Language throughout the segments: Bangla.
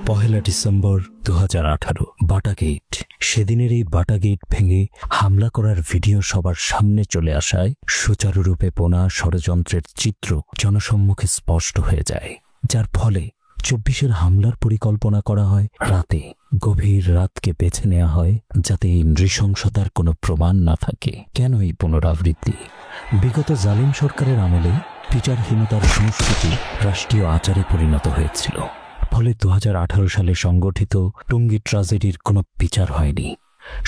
পহেলা ডিসেম্বর 2018 বাটা গেট। সেদিনের এই বাটা গেট ভেঙে হামলা করার ভিডিও সবার সামনে চলে আসায় সুচারুরূপে বোনা ষড়যন্ত্রের চিত্র জনসম্মুখে স্পষ্ট হয়ে যায়, যার ফলে 24-এর হামলার পরিকল্পনা করা হয় রাতে। গভীর রাতকে বেছে নেওয়া হয় যাতে এই নৃশংসতার কোনো প্রমাণ না থাকে। কেন এই পুনরাবৃত্তি? বিগত জালিম সরকারের আমলে বিচারহীনতার সংস্কৃতি রাষ্ট্রীয় আচারে পরিণত হয়েছিল। ফলে 2018 সালে সংগঠিত টঙ্গী ট্র্যাজেডির কোনো বিচার হয়নি।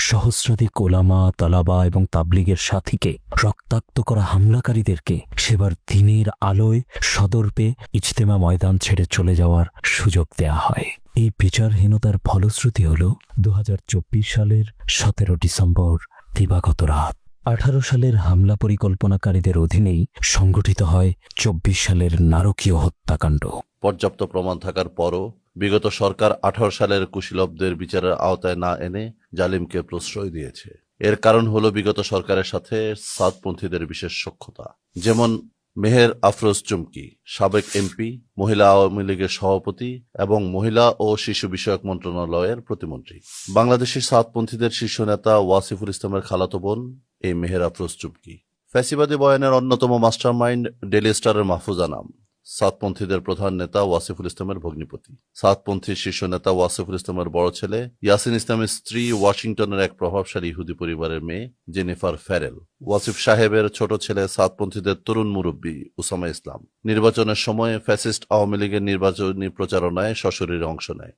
সহস্রাধিক ওলামা, তালাবা এবং তাবলিগের সাথীকে রক্তাক্ত করা হামলাকারীদেরকে সেবার দিনের আলোয় সদর পেয়ে ইজতেমা ময়দান ছেড়ে চলে যাওয়ার সুযোগ দেয়া হয়। এই বিচারহীনতার ফলশ্রুতি হল 2024 সালের 17 ডিসেম্বর দিবাগত রাত। 18 সালের হামলা পরিকল্পনাকারীদের অধীনেই সংগঠিত হয় 24 সালের নারকীয় হত্যাকাণ্ড। পর্যাপ্ত প্রমাণ থাকার পরও বিগত সরকার 18 সালের কুশীলবদের বিচারের আওতায় না এনে জালিমকে প্রশ্রয় দিয়েছে। এর কারণ হলো বিগত সরকারের সাথে সাদপন্থীদের বিশেষ সখ্যতা। যেমন মেহের আফরোজ চুমকি, সাবেক এমপি, মহিলা আওয়ামী লীগের সভাপতি এবং মহিলা ও শিশু বিষয়ক মন্ত্রণালয়ের প্রতিমন্ত্রী। বাংলাদেশি সাদপন্থীদের শীর্ষ নেতা ওয়াসিফুল ইসলামের খালাতো বোন এই মেহের আফরোজ চুমকি। ফ্যাসিবাদী বয়ানের অন্যতম মাস্টারমাইন্ড ডেইলি স্টারের মাহফুজা নাম। সাদপন্থীদের প্রধান নেতা ওয়াসিফুল ইসলামের ভগ্নিপতি। সাদপন্থীর শীর্ষ নেতা ওয়াসিফুল ইসলামের বড় ছেলে ইয়াসিন ইসলামের স্ত্রী ওয়াশিংটনের এক প্রভাবশালী ইহুদি পরিবারের মেয়ে জেনিফার ফ্যারেল। ওয়াসিফ সাহেবের ছোট ছেলে সাদপন্থীদের তরুণ মুরব্বী উসামা ইসলাম। নির্বাচনের সময় ফ্যাসিস্ট আওয়ামী লীগের নির্বাচনী প্রচারণায় সশরীরে অংশ নেয়।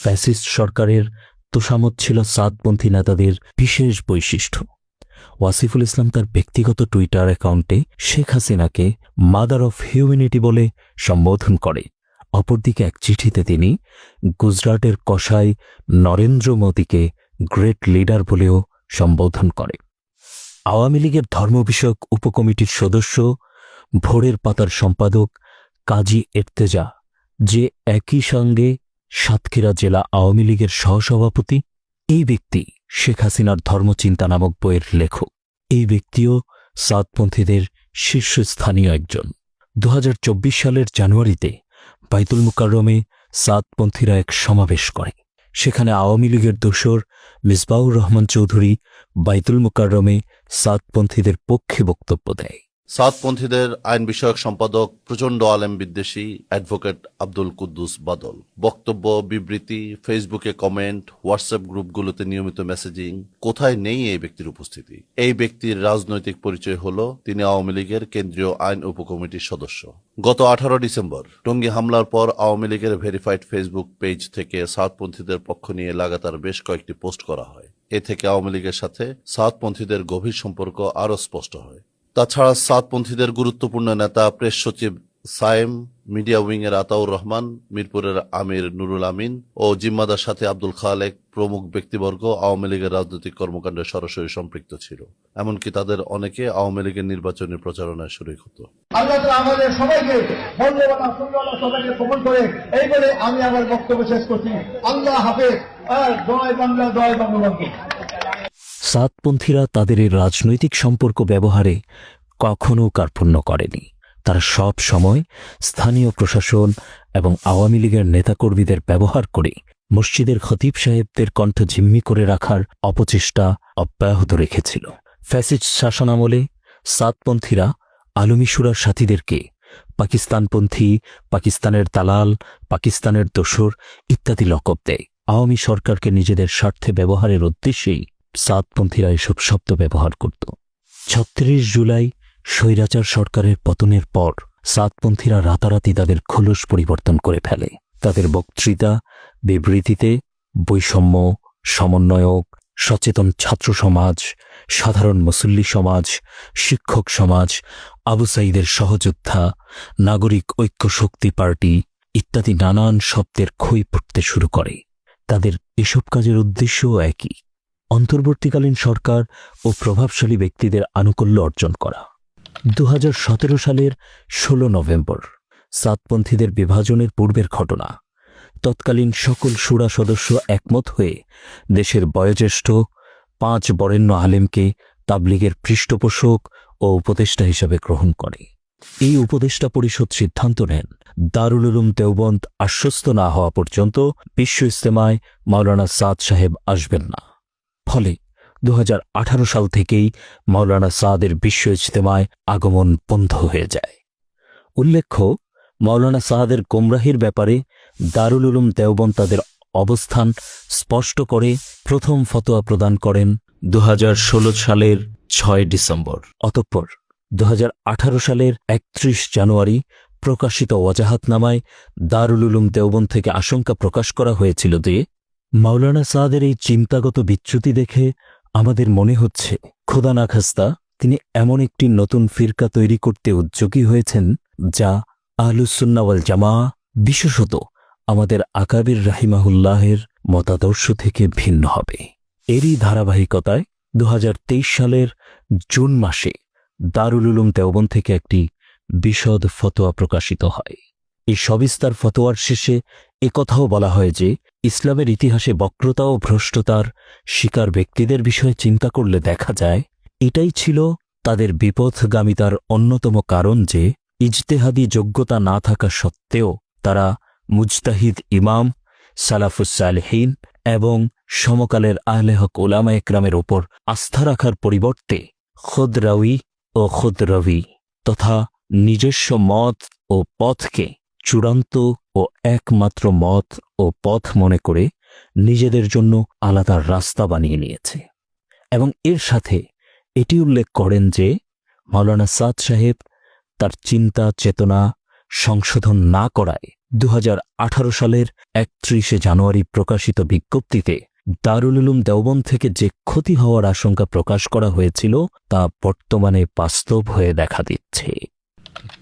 ফ্যাসিস্ট সরকারের তোষামত ছিল সাদপন্থী নেতাদের বিশেষ বৈশিষ্ট্য। ওয়াসিফুল ইসলাম তার ব্যক্তিগত টুইটার অ্যাকাউন্টে শেখ হাসিনাকে মাদার অফ হিউম্যানিটি বলে সম্বোধন করে। অপরদিকে এক চিঠিতে তিনি গুজরাটের কসাই নরেন্দ্র মোদীকে গ্রেট লিডার বলেও সম্বোধন করে। আওয়ামী লীগের ধর্ম বিষয়ক উপকমিটির সদস্য, ভোরের পাতার সম্পাদক কাজী এর্তেজা, যে একই সঙ্গে সাতক্ষীরা জেলা আওয়ামী লীগের সহসভাপতি, এই ব্যক্তি শেখ হাসিনার ধর্মচিন্তা নামক বইয়ের লেখক। এই ব্যক্তিও সাদপন্থীদের শীর্ষস্থানীয় একজন। 2024 সালের জানুয়ারিতে বাইতুল মুকাররমে সাদপন্থীরা এক সমাবেশ করে। সেখানে আওয়ামী লীগের দোসর মিসবাউর রহমান চৌধুরী বাইতুল মুকাররমে সাদপন্থীদের পক্ষে বক্তব্য দেয়। সাদপন্থীদের আইন বিষয়ক সম্পাদক প্রচণ্ড আলেম বিদ্বেষী অ্যাডভোকেট আব্দুল কুদ্দুস বাদল। বক্তব্য, বিবৃতি, ফেসবুকে কমেন্ট, হোয়াটসঅ্যাপ গ্রুপগুলোতে নিয়মিত মেসেজিং, কোথায় নেই এই ব্যক্তির উপস্থিতি। এই ব্যক্তির রাজনৈতিক পরিচয় হল তিনি আওয়ামী লীগের কেন্দ্রীয় আইন উপকমিটির সদস্য। গত 18 ডিসেম্বর টঙ্গী হামলার পর আওয়ামী লীগের ভেরিফাইড ফেসবুক পেজ থেকে সাদপন্থীদের পক্ষ নিয়ে লাগাতার বেশ কয়েকটি পোস্ট করা হয়। এ থেকে আওয়ামী লীগের সাথে সাদপন্থীদের গভীর সম্পর্ক আরও স্পষ্ট হয়। তাছাড়া সাদপন্থীদের গুরুত্বপূর্ণ নেতা প্রেস সচিব সায়েম, মিডিয়া উইংয়ের আতাউর রহমান, মিরপুরের আমির নুরুল আমিন ও জিম্মাদার সাথে আব্দুল খালেক প্রমুখ ব্যক্তিবর্গ আওয়ামী লীগের রাজনৈতিক কর্মকাণ্ডে সরাসরি সম্পৃক্ত ছিল। এমনকি তাদের অনেকে আওয়ামী লীগের নির্বাচনী প্রচারণায় শরীক হতো। আল্লাহ তাআলা আমাদের সবাইকে মূল্যবান সবাইকে কবুল করে এই বলে আমি আমার বক্তব্য শেষ করছি। আল্লাহ হাফেজ। জয় বাংলা, জয় বঙ্গবন্ধু। সাদপন্থীরা তাদের এই রাজনৈতিক সম্পর্ক ব্যবহারে কখনো কার্পণ্য করেনি। তারা সব সময় স্থানীয় প্রশাসন এবং আওয়ামী লীগের নেতাকর্মীদের ব্যবহার করে মসজিদের খতিব সাহেবদের কণ্ঠ জিম্মি করে রাখার অপচেষ্টা অব্যাহত রেখেছিল। ফ্যাসিস্ট শাসনামলে সাদপন্থীরা আলমী শুরার সাথীদেরকে পাকিস্তানপন্থী, পাকিস্তানের দালাল, পাকিস্তানের দোসর ইত্যাদি লকব দেয়। আওয়ামী সরকারকে নিজেদের স্বার্থে ব্যবহারের উদ্দেশ্যেই সাদপন্থীরা এসব শব্দ ব্যবহার করত। 36 জুলাই স্বৈরাচার সরকারের পতনের পর সাদপন্থীরা রাতারাতি তাদের খোলস পরিবর্তন করে ফেলে। তাদের বক্তৃতা, বিবৃতিতে বৈষম্য, সমন্বয়ক, সচেতন ছাত্র সমাজ, সাধারণ মুসল্লি সমাজ, শিক্ষক সমাজ, আবু সাঈদের সহযোদ্ধা, নাগরিক ঐক্য শক্তি পার্টি ইত্যাদি নানান শব্দের খই পড়তে শুরু করে। তাদের এসব কাজের উদ্দেশ্যও একই, অন্তর্বর্তীকালীন সরকার ও প্রভাবশালী ব্যক্তিদের আনুকূল্য অর্জন করা। 2017 সালের 16 নভেম্বর সাদপন্থীদের বিভাজনের পূর্বের ঘটনা। তৎকালীন সকল শুরা সদস্য একমত হয়ে দেশের বয়োজ্যেষ্ঠ 5 বরেণ্য আলেমকে তাবলিগের পৃষ্ঠপোষক ও উপদেষ্টা হিসেবে গ্রহণ করে। এই উপদেষ্টা পরিষদ সিদ্ধান্ত নেন দারুল উলুম দেওবন্দ আশ্বস্ত না হওয়া পর্যন্ত বিশ্ব ইজতেমায় মাওলানা সাদ সাহেব আসবেন না। ফলে 2018 সাল থেকেই মাওলানা সাদের বিশ্ব ইজতেমায় আগমন বন্ধ হয়ে যায়। উল্লেখ্য, মাওলানা সাদের গোমরাহির ব্যাপারে দারুল উলুম দেওবন্দ তাদের অবস্থান স্পষ্ট করে প্রথম ফতোয়া প্রদান করেন 2016 সালের 6 ডিসেম্বর। অতঃপর 2018 সালের 31 জানুয়ারি প্রকাশিত ওয়াজাহাতনামায় দারুল উলুম দেওবন্দ থেকে আশঙ্কা প্রকাশ করা হয়েছিল যে মাওলানা সাদের এই চিন্তাগত বিচ্যুতি দেখে আমাদের মনে হচ্ছে খোদা না খাস্তা তিনি এমন একটি নতুন ফিরকা তৈরি করতে উদ্যোগী হয়েছেন যা আহলুসুন্নাহ ওয়াল জামাআহ, বিশেষত আমাদের আকাবির রাহিমাহুল্লাহের মতাদর্শ থেকে ভিন্ন হবে। এরই ধারাবাহিকতায় 2023 সালের জুন মাসে দারুল উলুম দেওবন্দ থেকে একটি বিশদ ফতোয়া প্রকাশিত হয়। এই সবিস্তার ফতোয়ার শেষে একথাও বলা হয় যে ইসলামের ইতিহাসে বক্রতা ও ভ্রষ্টতার শিকার ব্যক্তিদের বিষয়ে চিন্তা করলে দেখা যায় এটাই ছিল তাদের বিপথগামিতার অন্যতম কারণ যে ইজতেহাদি যোগ্যতা না থাকা সত্ত্বেও তারা মুজতাহিদ ইমাম, সালাফুস সালেহিন এবং সমকালের আহলে হক উলামা একরামের ওপর আস্থা রাখার পরিবর্তে খুদরাউই ও খুদরবি তথা নিজস্ব মত ও পথকে চূড়ান্ত ও একমাত্র মত ও পথ মনে করে নিজেদের জন্য আলাদা রাস্তা বানিয়ে নিয়েছে। এবং এর সাথে এটি উল্লেখ করেন যে মাওলানা সাদ সাহেব তার চিন্তা চেতনা সংশোধন না করায় 2018 সালের 31 জানুয়ারি প্রকাশিত বিজ্ঞপ্তিতে দারুল উলুম দেওবন্দ থেকে যে ক্ষতি হওয়ার আশঙ্কা প্রকাশ করা হয়েছিল তা বর্তমানে বাস্তব হয়ে দেখা দিচ্ছে।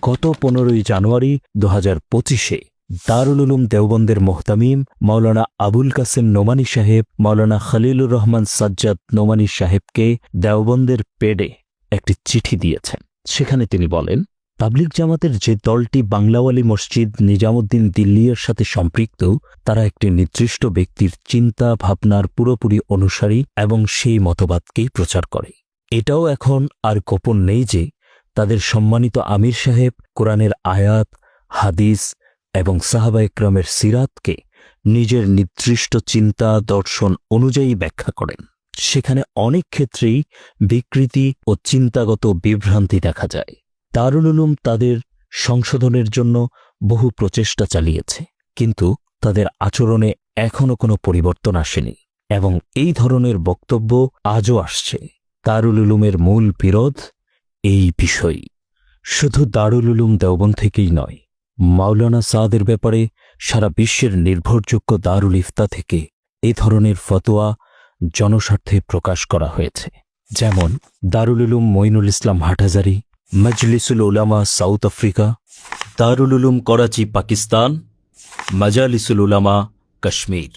গত 15 জানুয়ারি 2025-এ দারুল উলুম দেওবন্দের মোহতামিম মাওলানা আবুল কাসেম নোমানী সাহেব মাওলানা খলিলুর রহমান সাজ্জাদ নোমানী সাহেবকে দেওবন্দের পেডে একটি চিঠি দিয়েছেন। সেখানে তিনি বলেন, তাবলিগ জামাতের যে দলটি বাংলাওয়ালি মসজিদ নিজামুদ্দিন দিল্লির সাথে সম্পৃক্ত তারা একটি নির্দিষ্ট ব্যক্তির চিন্তা ভাবনার পুরোপুরি অনুসারী এবং সেই মতবাদকেই প্রচার করে। এটাও এখন আর গোপন নেই যে তাদের সম্মানিত আমির সাহেব কোরআনের আয়াত, হাদিস এবং সাহাবা একরামের সিরাতকে নিজের নির্দিষ্ট চিন্তা দর্শন অনুযায়ী ব্যাখ্যা করেন। সেখানে অনেক ক্ষেত্রেই বিকৃতি ও চিন্তাগত বিভ্রান্তি দেখা যায়। দারুল উলুম তাদের সংশোধনের জন্য বহু প্রচেষ্টা চালিয়েছে, কিন্তু তাদের আচরণে এখনো কোনো পরিবর্তন আসেনি এবং এই ধরনের বক্তব্য আজও আসছে। দারুল উলুমের মূল বিরোধ এই বিষয়ই। শুধু দারুল উলুম দেওবন্দ থেকেই নয়, মাওলানা সাদের ব্যাপারে সারা বিশ্বের নির্ভরযোগ্য দারুল ইফতা থেকে এই ধরনের ফতোয়া জনস্বার্থে প্রকাশ করা হয়েছে। যেমন Darul Uloom Moinul Islam Hathazari, Majlisul Ulama south Africa, Darul Uloom Karachi Pakistan, Majalisul Ulama Kashmir,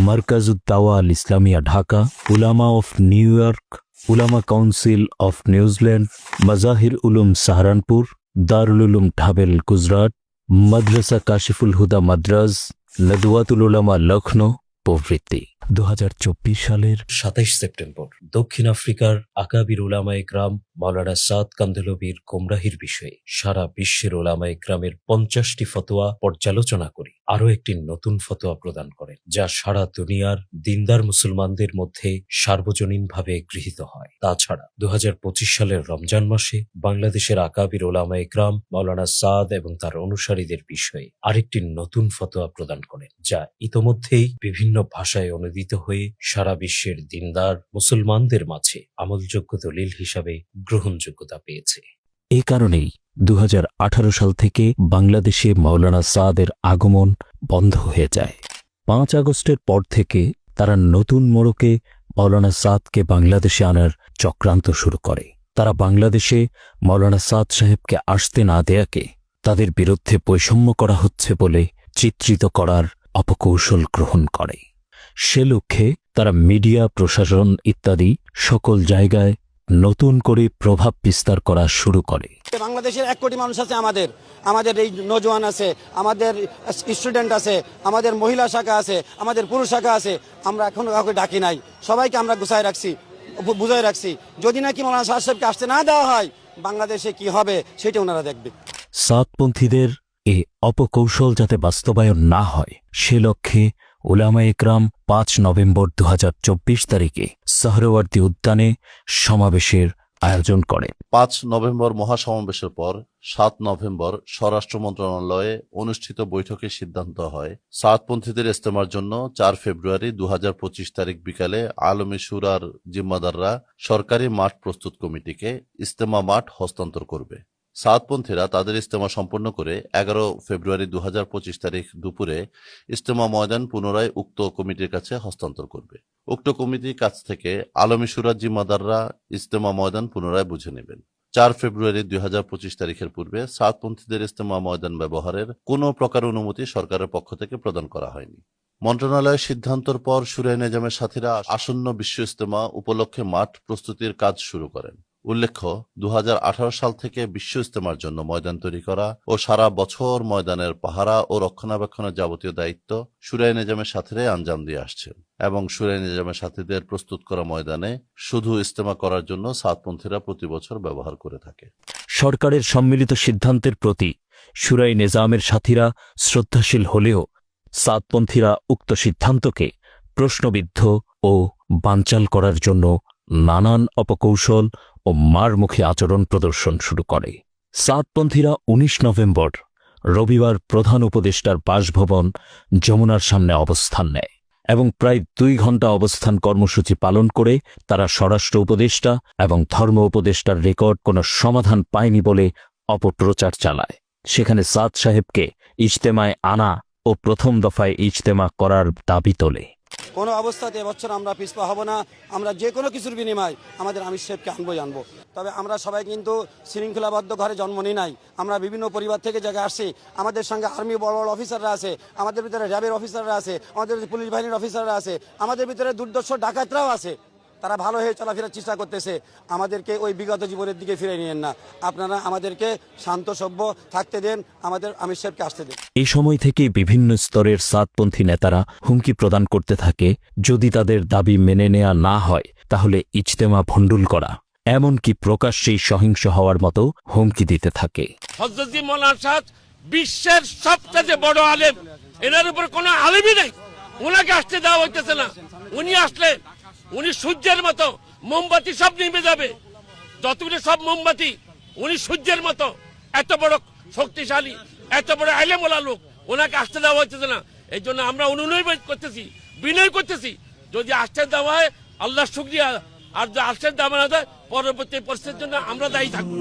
Markazud Dawa Al Islamia Dhaka, Ulama of New York, Ulama council of New Zealand, Mazahir Uloom Saharanpur, Darul Uloom Dhabel Gujarat, Madrasa Kashiful Huda Madras, Nadwatul Ulama Lucknow প্রভৃতি। 2024 সালের 27 সেপ্টেম্বর দক্ষিণ আফ্রিকার আকাবির উলামা একরাম মাওলানা সাদ কান্ধলভির গোমরাহির বিষয়ে সারা বিশ্বের উলামা একরামের 50টি ফতোয়া পর্যালোচনা করে আরও একটি নতুন ফতোয়া প্রদান করেন, যা সারা দুনিয়ার দিনদার মুসলমানদের মধ্যে সার্বজনীনভাবে গৃহীত হয়। তাছাড়া 2025 সালের রমজান মাসে বাংলাদেশের আকাবির উলামা একরাম মাওলানা সাদ এবং তার অনুসারীদের বিষয়ে আরেকটি নতুন ফতোয়া প্রদান করেন, যা ইতোমধ্যেই বিভিন্ন ভাষায় অনুদিত হয়ে সারা বিশ্বের দিনদার মুসলমানদের মাঝে আমলযোগ্য দলিল হিসাবে গ্রহণযোগ্যতা পেয়েছে। এ কারণেই 2018 সাল থেকে বাংলাদেশে মাওলানা সাদের আগমন বন্ধ হয়ে যায়। 5 আগস্টের পর থেকে তারা নতুন মোড়কে মাওলানা সাদকে বাংলাদেশে আনার চক্রান্ত শুরু করে। তারা বাংলাদেশে মাওলানা সাদ সাহেবকে আসতে না দেয়াকে তাদের বিরুদ্ধে বৈষম্য করা হচ্ছে বলে চিত্রিত করার অপকৌশল গ্রহণ করে। সে লক্ষ্যে তারা মিডিয়া, প্রশাসন ইত্যাদি সকল জায়গায় নতুন করে প্রভাব বিস্তার করা শুরু করে। বাংলাদেশের 1 কোটি মানুষ আছে, আমাদের এই নজওয়ান আছে, আমাদের স্টুডেন্ট আছে, আমাদের মহিলা শাখা আছে, আমাদের পুরুষ শাখা আছে। আমরা এখনো কাউকে ডাকি নাই, সবাইকে আমরা গুছায় রাখছি, বুঝায় রাখছি। যদি নাকি মাওলানা সাহেবকে আসতে না দেওয়া হয় বাংলাদেশে কি হবে সেটা ওনারা দেখবে। সাতপন্থীদের এ অপকৌশল যাতে বাস্তবায়ন না হয় সে লক্ষ্যে উলামা একরাম ৫ নভেম্বর ২০২৪ তারিখে সাহরাওয়ার্দী উদ্যানে সমাবেশের আয়োজন করেন। ৫ নভেম্বর মহাসমাবেশের পর ৭ নভেম্বর স্বরাষ্ট্র মন্ত্রণালয়ে অনুষ্ঠিত বৈঠকে সিদ্ধান্ত হয় সাতপন্থীদের ইজতেমার জন্য ৪ ফেব্রুয়ারি ২০২৫ তারিখ বিকালে আলমী শুরার জিম্মাদাররা সরকারি মাঠ প্রস্তুত কমিটিকে ইজতেমা মাঠ হস্তান্তর করবে। সাতপন্থীরা তাদের ইজতেমা সম্পন্ন করে ১১ ফেব্রুয়ারি ২০২৫ তারিখ দুপুরে ইজতেমা ময়দান পুনরায় উক্ত কমিটির কাছে হস্তান্তর করবে। উক্ত কমিটির কাছ থেকে আলমী শুরার জিম্মাদাররা ইজতেমা ময়দান পুনরায় বুঝে নেবেন। ৪ ফেব্রুয়ারি ২০২৫ তারিখের পূর্বে সাতপন্থীদের ইজতেমা ময়দান ব্যবহারের কোনো প্রকার অনুমতি সরকারের পক্ষ থেকে প্রদান করা হয়নি। মন্ত্রণালয়ের সিদ্ধান্তর পর শুরায়ে নেজামের সাথীরা আসন্ন বিশ্ব ইজতেমা উপলক্ষে মাঠ প্রস্তুতির কাজ শুরু করেন। উল্লেখ্য ২০১৮ সাল থেকে বিশ্ব ইজতেমার জন্য ময়দান তৈরি করা ও সারা বছর ময়দানের পাহারা ও রক্ষণাবেক্ষণের যাবতীয় দায়িত্ব শুরায়ে নেজামের সাথীরাই আঞ্জাম দিয়ে আসছেন এবং শুরায়ে নেজামের সাথীদের প্রস্তুত করা ময়দানে শুধু ইজতেমা করার জন্য সাতপন্থীরা প্রতি বছর ব্যবহার করে থাকে। সরকারের সম্মিলিত সিদ্ধান্তের প্রতি শুরায়ে নেজামের সাথীরা শ্রদ্ধাশীল হলেও সাতপন্থীরা উক্ত সিদ্ধান্তকে প্রশ্নবিদ্ধ ও বানচাল করার জন্য নানান অপকৌশল ও মারমুখী আচরণ প্রদর্শন শুরু করে। সাতপন্থীরা ১৯ নভেম্বর রবিবার প্রধান উপদেষ্টার বাসভবন যমুনার সামনে অবস্থান নেয় এবং প্রায় ২ ঘণ্টা অবস্থান কর্মসূচি পালন করে তারা স্বরাষ্ট্র উপদেষ্টা এবং ধর্ম উপদেষ্টার রেকর্ড কোনো সমাধান পায়নি বলে অপপ্রচার চালায়। সেখানে সাদ সাহেবকে ইজতেমায় আনা ও প্রথম দফায় ইজতেমা করার দাবি তোলে। কোনো অবস্থাতে এবছর আমরা পিছপা হব না। আমরা যে কোনো কিছুর বিনিময় আমাদের আমির সাহেবকে আনবো। তবে আমরা সবাই কিন্তু শৃঙ্খলাবদ্ধ ঘরে জন্ম নিই নাই। আমরা বিভিন্ন পরিবার থেকে জায়গায় আসছি। আমাদের সঙ্গে আর্মি বড় বড় অফিসাররা আছে, আমাদের ভিতরে র্যাবের অফিসাররা আছে, আমাদের পুলিশ বাহিনীর অফিসাররা আছে, আমাদের ভিতরে দুর্দর্শ ডাকাতরাও আছে। তারা ভালো হয়ে চলাফেরার চেষ্টা করতেছে। আমাদেরকে ওই বিগত জীবনের দিকে ফিরে নিয়েন না। আপনারা আমাদেরকে শান্ত সভ্য থাকতে দেন, আমাদের আমির সাহেবকে আসতে দেন। এই সময় থেকে বিভিন্ন স্তরের সাতপন্থী নেতারা হুমকি প্রদান করতে থাকে, যদি তাদের দাবি মেনে নেওয়া না হয় তাহলে ইজতেমা ভণ্ডুল করা, এমনকি প্রকাশ্যেই সহিংস হওয়ার মতো হুমকি দিতে থাকে। হযরত মওলানা সাদ বিশ্বের সবচেয়ে বড় আলেম, এনার উপর কোনো আলেমই নাই। ওনাকে আসতে দেওয়া হইতেছে না। উনি আসলে উনি সূর্যের মতো, মোমবাতি সব নিভে যাবে। যতগুলো সব মোমবাতি, উনি সূর্যের মতো, এত বড় শক্তিশালী, এত বড় আলেমওয়ালা লোক, ওনাকে আসতে দেওয়া হইতেছে না। এই জন্য আমরা অনুনয় করতেছি, বিনয় করতেছি, যদি আসতে দেওয়া হয় আল্লাহ শুকরিয়া, আর যদি আসতে দেওয়া না দেয় পরবর্তী পরিস্থিতির জন্য আমরা দায়ী থাকবো।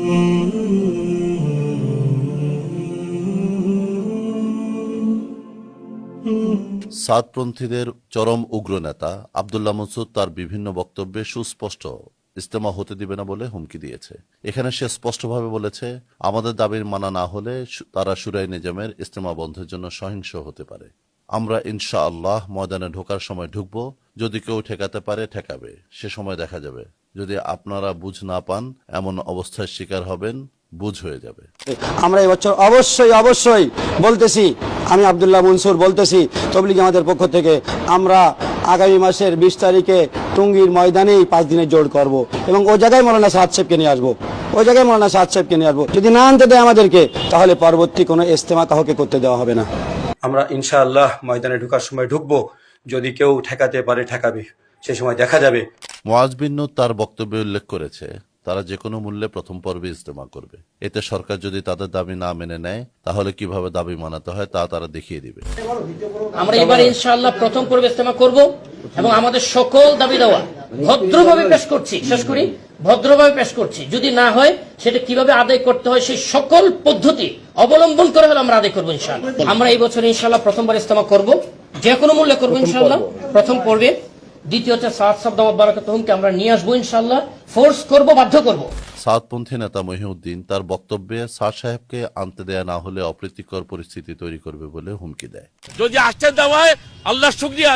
সাতপন্থীদের চরম উগ্র নেতা আব্দুল্লাহ মনসুর তার বিভিন্ন বক্তব্যে সুস্পষ্ট ইজতেমা হতে দিবে না বলে হুমকি দিয়েছে। এখানে সে স্পষ্টভাবে বলেছে, আমাদের দাবির মানা না হলে তারা শুরায়ে নেজামের ইজতেমা বন্ধের জন্য সহিংস হতে পারে। আমরা ইনশাআল্লাহ ময়দানে ঢোকার সময় ঢুকবো, যদি কেউ ঠেকাতে পারে ঠেকাবে, সে সময় দেখা যাবে। যদি আপনারা বুঝ না পান, এমন অবস্থার শিকার হবেন, বুঝ হয়ে যাবে। আমরা এবছর অবশ্যই বলতেছি, আমি আব্দুল্লাহ মনসুর বলতেছি তবলিগ আমাদের পক্ষ থেকে, আমরা আগামী মাসের ২০ তারিখে টুঙ্গির ময়দানেই ৫ দিনের জোর করব এবং ওই জায়গায় মৌলানা সাদ সাহেবকে নিয়ে আসবো। যদি না আনতে দেয় আমাদেরকে, তাহলে পরবর্তী কোনো ইজতেমা কাউকে করতে দেওয়া হবে না। আমরা ইনশাআল্লাহ ময়দানে ঢোকার সময় ঢুকবো, যদি কেউ ঠেকাতে পারে ঠেকাবে, সে সময় দেখা যাবে। মুআজ বিন নূর তার বক্তব্যে উল্লেখ করেছে, তারা যে কোনো মূল্যে প্রথম পর্বে ইজতেমা করবে। এতে সরকার যদি তাদের দাবি না মেনে নেয়, তাহলে কিভাবে দাবি মানাতে হয় তা তারা দেখিয়ে দিবে। আমরা এবারে ইনশাআল্লাহ প্রথম পর্বে ইজতেমা করব এবং আমাদের সকল দাবি দেওয়া ভদ্রভাবে পেশ করছি, শেষ করি ভদ্রভাবে পেশ করছি। যদি না হয় সেটা কিভাবে আদায় করতে হয় সেই সকল পদ্ধতি অবলম্বন করে হলে আমরা আদায় করবো ইনশাআল্লাহ। আমরা এই বছর ইনশাআল্লাহ প্রথমবার ইজতেমা করব, যে কোনো মূল্যে করবো ইনশাআল্লাহ প্রথম পর্বে। দ্বিতীয় হচ্ছে সাদ সাহেব দামাত বারাকাতুহুমকে আমরা নিয়ে আসবো ইনশাআল্লাহ, ফোর্স করব, বাধ্য করব। সাতপন্থী নেতা মহিউদ্দিন তার বক্তব্যে সাদ সাহেবকে আনতে দেয়া না হলে অপ্রীতিকর পরিস্থিতি তৈরি করবে বলে হুমকি দেয়। যদি আসতে দেওয়া হয় আল্লাহ শুকরিয়া,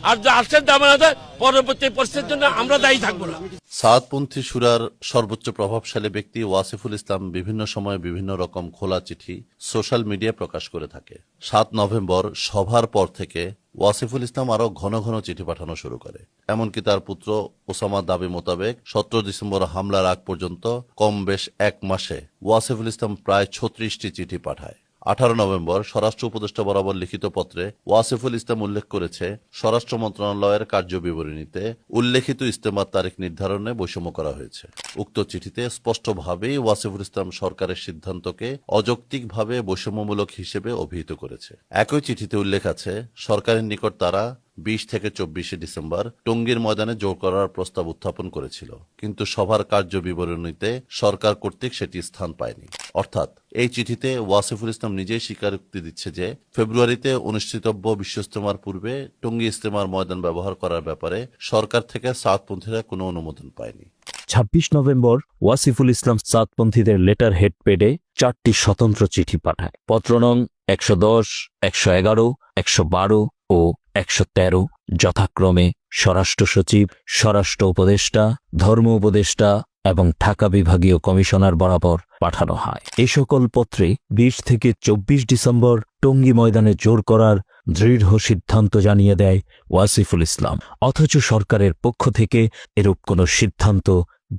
আর যদি আসতে দেওয়া না দেয় পরবর্তী পরিস্থিতির জন্য আমরা দায়ী থাকবো না। সাতপন্থী শুরার সর্বোচ্চ প্রভাবশালী ব্যক্তি ওয়াসিফুল ইসলাম বিভিন্ন সময়ে বিভিন্ন রকম খোলা চিঠি সোশ্যাল মিডিয়ায় প্রকাশ করে থাকে। ৭ নভেম্বর সভার পর থেকে ওয়াসিফুল ইসলাম আরও ঘন ঘন চিঠি পাঠানো শুরু করে। এমনকি তার পুত্র ওসামার দাবি মোতাবেক 17 ডিসেম্বর হামলার আগ পর্যন্ত কম বেশ 1 মাসে ওয়াসিফুল ইসলাম প্রায় 36টি চিঠি পাঠায়। 18 নভেম্বর স্বরাষ্ট্র উপদেষ্টা বরাবর লিখিত পত্রে ওয়াসিফুল ইসলাম উল্লেখ করেছে, স্বরাষ্ট্র মন্ত্রণালয়ের কার্যবিবরণীতে উল্লেখিত ইজতেমার তারিখ নির্ধারণে বৈষম্য করা হয়েছে। উক্ত চিঠিতে স্পষ্টভাবেই ওয়াসিফুল ইসলাম সরকারের সিদ্ধান্তকে অযৌক্তিকভাবে বৈষম্যমূলক হিসেবে অভিহিত করেছে। একই চিঠিতে উল্লেখ আছে, সরকারের নিকট তারা 20 থেকে 24 ডিসেম্বর টঙ্গীর ময়দানে জোর করার প্রস্তাব উত্থাপন করেছিল, কিন্তু সভার কার্যবিবরণীতে সরকার কর্তৃক সেটি স্থান পায়নি। অর্থাৎ এই চিঠিতে ওয়াসিফুল ইসলাম নিজেই স্বীকারোক্তি দিচ্ছে যে ফেব্রুয়ারিতে অনুষ্ঠিতব্য বিশ্ব ইজতেমার পূর্বে টঙ্গী ইজতেমার ময়দান ব্যবহার করার ব্যাপারে সরকার থেকে সাউথপন্থীরা কোনো অনুমোদন পায়নি। 26 নভেম্বর ওয়াসিফুল ইসলাম সাতপন্থীদের লেটার হেড পেডে 4টি স্বতন্ত্র চিঠি পাঠায়। পত্র নং 110, 111, 112 ও 113 যথাক্রমে স্বরাষ্ট্র সচিব, স্বরাষ্ট্র উপদেষ্টা, ধর্ম উপদেষ্টা এবং ঢাকা বিভাগীয় কমিশনার বরাবর পাঠানো হয়। এ সকল পত্রে 20 থেকে 24 ডিসেম্বর টঙ্গী ময়দানে জোর করার দৃঢ় সিদ্ধান্ত জানিয়ে দেয় ওয়াসিফুল ইসলাম, অথচ সরকারের পক্ষ থেকে এরূপ কোনো সিদ্ধান্ত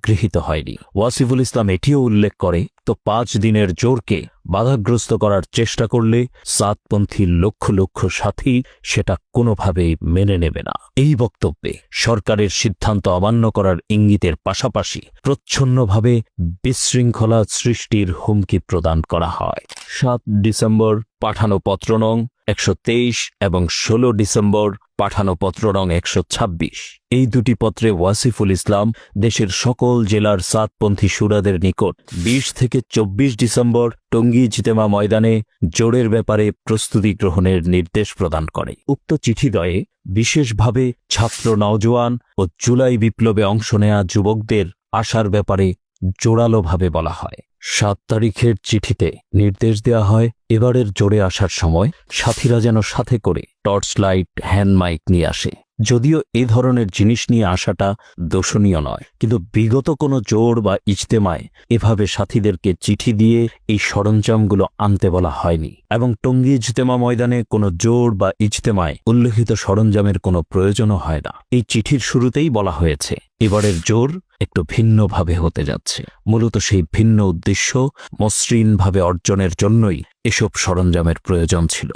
গৃহীত হয়নি। ওয়াসিফুল ইসলাম এটিও উল্লেখ করে, তো 5 দিনের জোরকে বাধাগ্রস্ত করার চেষ্টা করলে সাতপন্থী লক্ষ লক্ষ সাথী সেটা কোনোভাবেই মেনে নেবে না। এই বক্তব্যে সরকারের সিদ্ধান্ত অমান্য করার ইঙ্গিতের পাশাপাশি প্রচ্ছন্নভাবে বিশৃঙ্খলা সৃষ্টির হুমকি প্রদান করা হয়। 7 ডিসেম্বর পাঠানো পত্র নং 123 এবং 16 ডিসেম্বর পাঠানো পত্র নং 126, এই দুটি পত্রে ওয়াসিফুল ইসলাম দেশের সকল জেলার সাতপন্থী সুরাদের নিকট 20 থেকে 24 ডিসেম্বর টঙ্গী ইজতেমা ময়দানে জোরের ব্যাপারে প্রস্তুতি গ্রহণের নির্দেশ প্রদান করে। উক্ত চিঠিদ্বয়ে বিশেষভাবে ছাত্র নওজোয়ান ও জুলাই বিপ্লবে অংশ নেয়া যুবকদের আসার ব্যাপারে জোরালোভাবে বলা হয়। 7 তারিখের চিঠিতে নির্দেশ দেওয়া হয়, এবারের জোরে আসার সময় সাথীরা যেন সাথে করে টর্চ লাইট, হ্যান্ড মাইক নিয়ে আসে। যদিও এ ধরনের জিনিস নিয়ে আসাটা দোষণীয় নয়, কিন্তু বিগত কোনো জোর বা ইজতেমায় এভাবে সাথীদেরকে চিঠি দিয়ে এই সরঞ্জামগুলো আনতে বলা হয়নি, এবং টঙ্গী ইজতেমা ময়দানে কোনো জোর বা ইজতেমায় উল্লেখিত সরঞ্জামের কোনো প্রয়োজনও হয় না। এই চিঠির শুরুতেই বলা হয়েছে এবারের জোর একটু ভিন্নভাবে হতে যাচ্ছে। মূলত সেই ভিন্ন উদ্দেশ্য মসৃণভাবে অর্জনের জন্যই এসব সরঞ্জামের প্রয়োজন ছিল।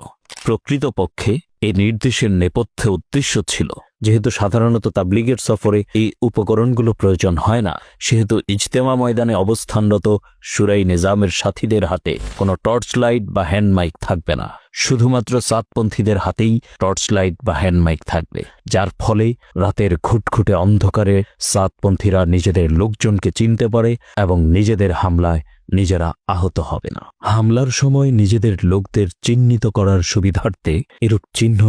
প্রকৃতপক্ষে এই নির্দেশের নেপথ্যে উদ্দেশ্য ছিল, যেহেতু সাধারণত তাবলীগের সফরে এই উপকরণগুলো প্রয়োজন হয় না, সেহেতু ইজতেমা ময়দানে অবস্থানরত শুরাই নিজামের সাথীদের হাতে কোনো টর্চ লাইট বা হ্যান্ড মাইক থাকবে না। শুধুমাত্র সাতপন্থীদের হাতেই টর্চ লাইট বা হ্যান্ড মাইক থাকবে, যার ফলে রাতের ঘুটঘুটে অন্ধকারে সাতপন্থীরা নিজেদের লোকজনকে চিনতে পারে এবং নিজেদের হামলায় নিজেরা আহত হবে না। হামলার সময় নিজেদের লোকদের চিহ্নিত করার সুবিধার্থে এরূপ চিহ্ন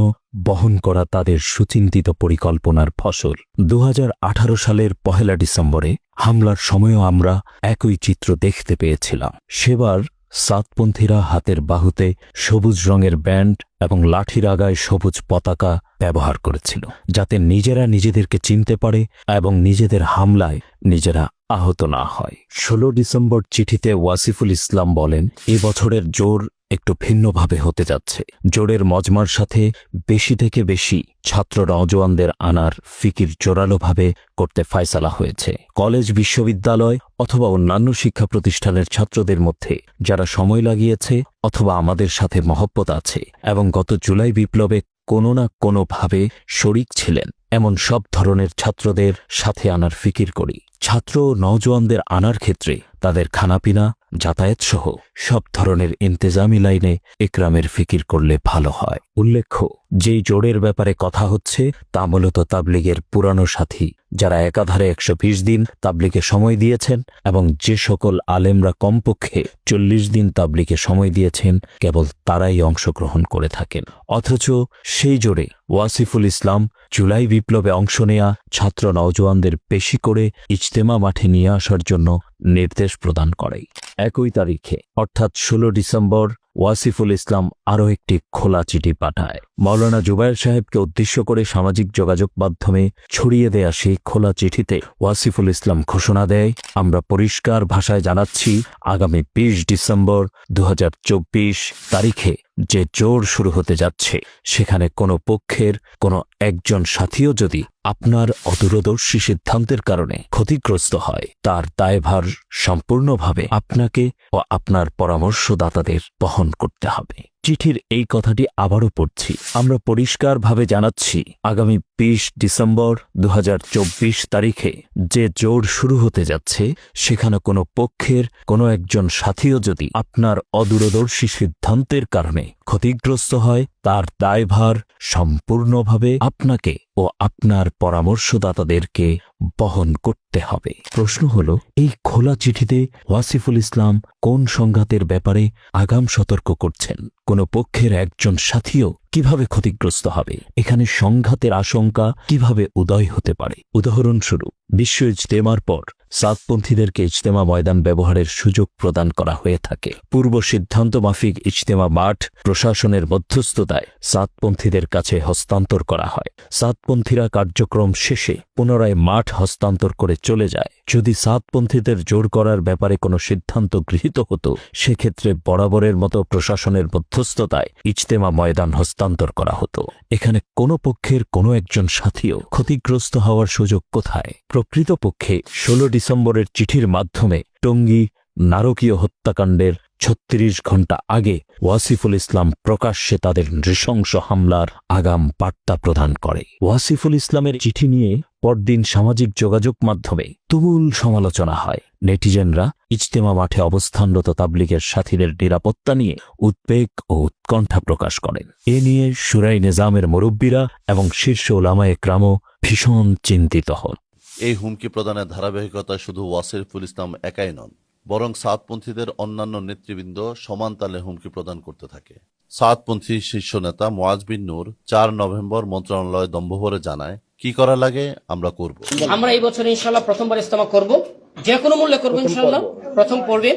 বহন করা তাদের সুচিন্তিত পরিকল্পনার ফসল। 2018 সালের 1 ডিসেম্বরে হামলার সময়ও আমরা একই চিত্র দেখতে পেয়েছিলাম। সেবার সাতপন্থীরা হাতের বাহুতে সবুজ রঙের ব্যান্ড এবং লাঠির আগায় সবুজ পতাকা ব্যবহার করেছিল, যাতে নিজেরা নিজেদেরকে চিনতে পারে এবং নিজেদের হামলায় নিজেরা আহত না হয়। 16 ডিসেম্বর চিঠিতে ওয়াসিফুল ইসলাম বলেন, এ বছরের জোর একটু ভিন্নভাবে হতে যাচ্ছে। জোরের মজমার সাথে বেশি থেকে বেশি ছাত্র নওজোয়ানদের আনার ফিকির জোরালোভাবে করতে ফয়সালা হয়েছে। কলেজ, বিশ্ববিদ্যালয় অথবা অন্যান্য শিক্ষা প্রতিষ্ঠানের ছাত্রদের মধ্যে যারা সময় লাগিয়েছে অথবা আমাদের সাথে মহব্বত আছে এবং গত জুলাই বিপ্লবে কোনো না কোনোভাবে শরিক ছিলেন, এমন সব ধরনের ছাত্রদের সাথে আনার ফিকির করি। ছাত্র ও নওজোয়ানদের আনার ক্ষেত্রে তাদের খানাপিনা, যাতায়াত সহ সব ধরনের ইন্তেজামি লাইনে ইকরামের ফিকির করলে ভালো হয়। উল্লেখ্য, যেই জোরের ব্যাপারে কথা হচ্ছে তা মূলত তাবলীগের পুরানো সাথী, যারা একাধারে 120 দিন তাবলীগে সময় দিয়েছেন এবং যে সকল আলেমরা কমপক্ষে 40 দিন তাবলীগে সময় দিয়েছেন, কেবল তারাই অংশগ্রহণ করে থাকেন। অথচ সেই জোরে ওয়াসিফুল ইসলাম জুলাই বিপ্লবে অংশ নেয়া ছাত্র নওজোয়ানদের বেশি করে ইজতেমা মাঠে নিয়ে আসার জন্য নির্দেশ প্রদান করে। একই তারিখে অর্থাৎ 16 ডিসেম্বর ওয়াসিফুল ইসলাম আরও একটি খোলা চিঠি পাঠায়। মাওলানা জুবায়ের সাহেবকে উদ্দেশ্য করে সামাজিক যোগাযোগ মাধ্যমে ছড়িয়ে দেয়া সেই খোলা চিঠিতে ওয়াসিফুল ইসলাম ঘোষণা দেয়, আমরা পরিষ্কার ভাষায় জানাচ্ছি, আগামী 20 ডিসেম্বর 2024 তারিখে যে জোর শুরু হতে যাচ্ছে সেখানে কোনো পক্ষের কোনো একজন সাথীও যদি আপনার অদূরদর্শী সিদ্ধান্তের কারণে ক্ষতিগ্রস্ত হয়, তার দায়ভার সম্পূর্ণভাবে আপনাকে ও আপনার পরামর্শদাতাদের বহন করতে হবে। চিঠির এই কথাটি আবারও পড়ছি। আমরা পরিষ্কারভাবে জানাচ্ছি, আগামী 20 ডিসেম্বর 2024 তারিখে যে জোর শুরু হতে যাচ্ছে সেখানে কোনো পক্ষের কোনো একজন সাথীও যদি আপনার অদূরদর্শী সিদ্ধান্তের কারণে ক্ষতিগ্রস্ত হয়, তার দায়ভার সম্পূর্ণভাবে আপনাকে ও আপনার পরামর্শদাতাদেরকে বহন করতে হবে। প্রশ্ন হল, এই খোলা চিঠিতে ওয়াসিফুল ইসলাম কোন সংঘাতের ব্যাপারে আগাম সতর্ক করছেন? কোন পক্ষের একজন সাথীও কিভাবে ক্ষতিগ্রস্ত হবে? এখানে সংঘাতের আশঙ্কা কিভাবে উদয় হতে পারে? উদাহরণস্বরূপ, বিশ্ব ইজতেমার পর সাতপন্থীদেরকে ইজতেমা ময়দান ব্যবহারের সুযোগ প্রদান করা হয়ে থাকে। পূর্ব সিদ্ধান্ত মাফিক ইজতেমা মাঠ প্রশাসনের মধ্যস্থতায় সাতপন্থীদের কাছে হস্তান্তর করা হয়। সাতপন্থীরা কার্যক্রম শেষে পুনরায় মাঠ হস্তান্তর করে চলে যায়। যদি সাতপন্থীদের জোর করার ব্যাপারে কোনো সিদ্ধান্ত গৃহীত হতো, সেক্ষেত্রে বরাবরের মতো প্রশাসনের মধ্যস্থতায় ইজতেমা ময়দান হস্তান্তর করা হতো। এখানে কোনো পক্ষের কোনো একজন সাথীও ক্ষতিগ্রস্ত হওয়ার সুযোগ কোথায়? প্রকৃতপক্ষে 16 ডিসেম্বরের চিঠির মাধ্যমে টঙ্গী নারকীয় হত্যাকাণ্ডের 36 ঘণ্টা আগে ওয়াসিফুল ইসলাম প্রকাশ্যে তাদের নৃশংস হামলার আগাম বার্তা প্রদান করে। ওয়াসিফুল ইসলামের চিঠি নিয়ে পরদিন সামাজিক যোগাযোগ মাধ্যমে তুমুল সমালোচনা হয়। নেটিজেনরা ইজতেমা মাঠে অবস্থানরত তাবলিগের সাথীদের নিরাপত্তা নিয়ে উদ্বেগ ও উৎকণ্ঠা প্রকাশ করেন। এ নিয়ে শুরাই নিজামের মুরব্বীরা এবং শীর্ষ ওলামায়ে কেরামও ভীষণ চিন্তিত হন। এই হুমকি প্রদানের ধারাবাহিকতায় শুধু ওয়াসিফুল ইসলাম একাই নন, বরং সাতপন্থীদের অন্যান্য নেতৃবৃন্দ সমান তালে হুমকি প্রদান করতে থাকে। সাতপন্থী শীর্ষ নেতা মুআজ বিন নূর 4 নভেম্বর মন্ত্রণালয় দম্ভভরে জানায়, কি করা লাগে আমরা করব। আমরা এই বছর ইনশাআল্লাহ প্রথমবার ইজতেমা করব, যে কোনো মূল্যে করব ইনশাআল্লাহ। প্রথম পর্বে,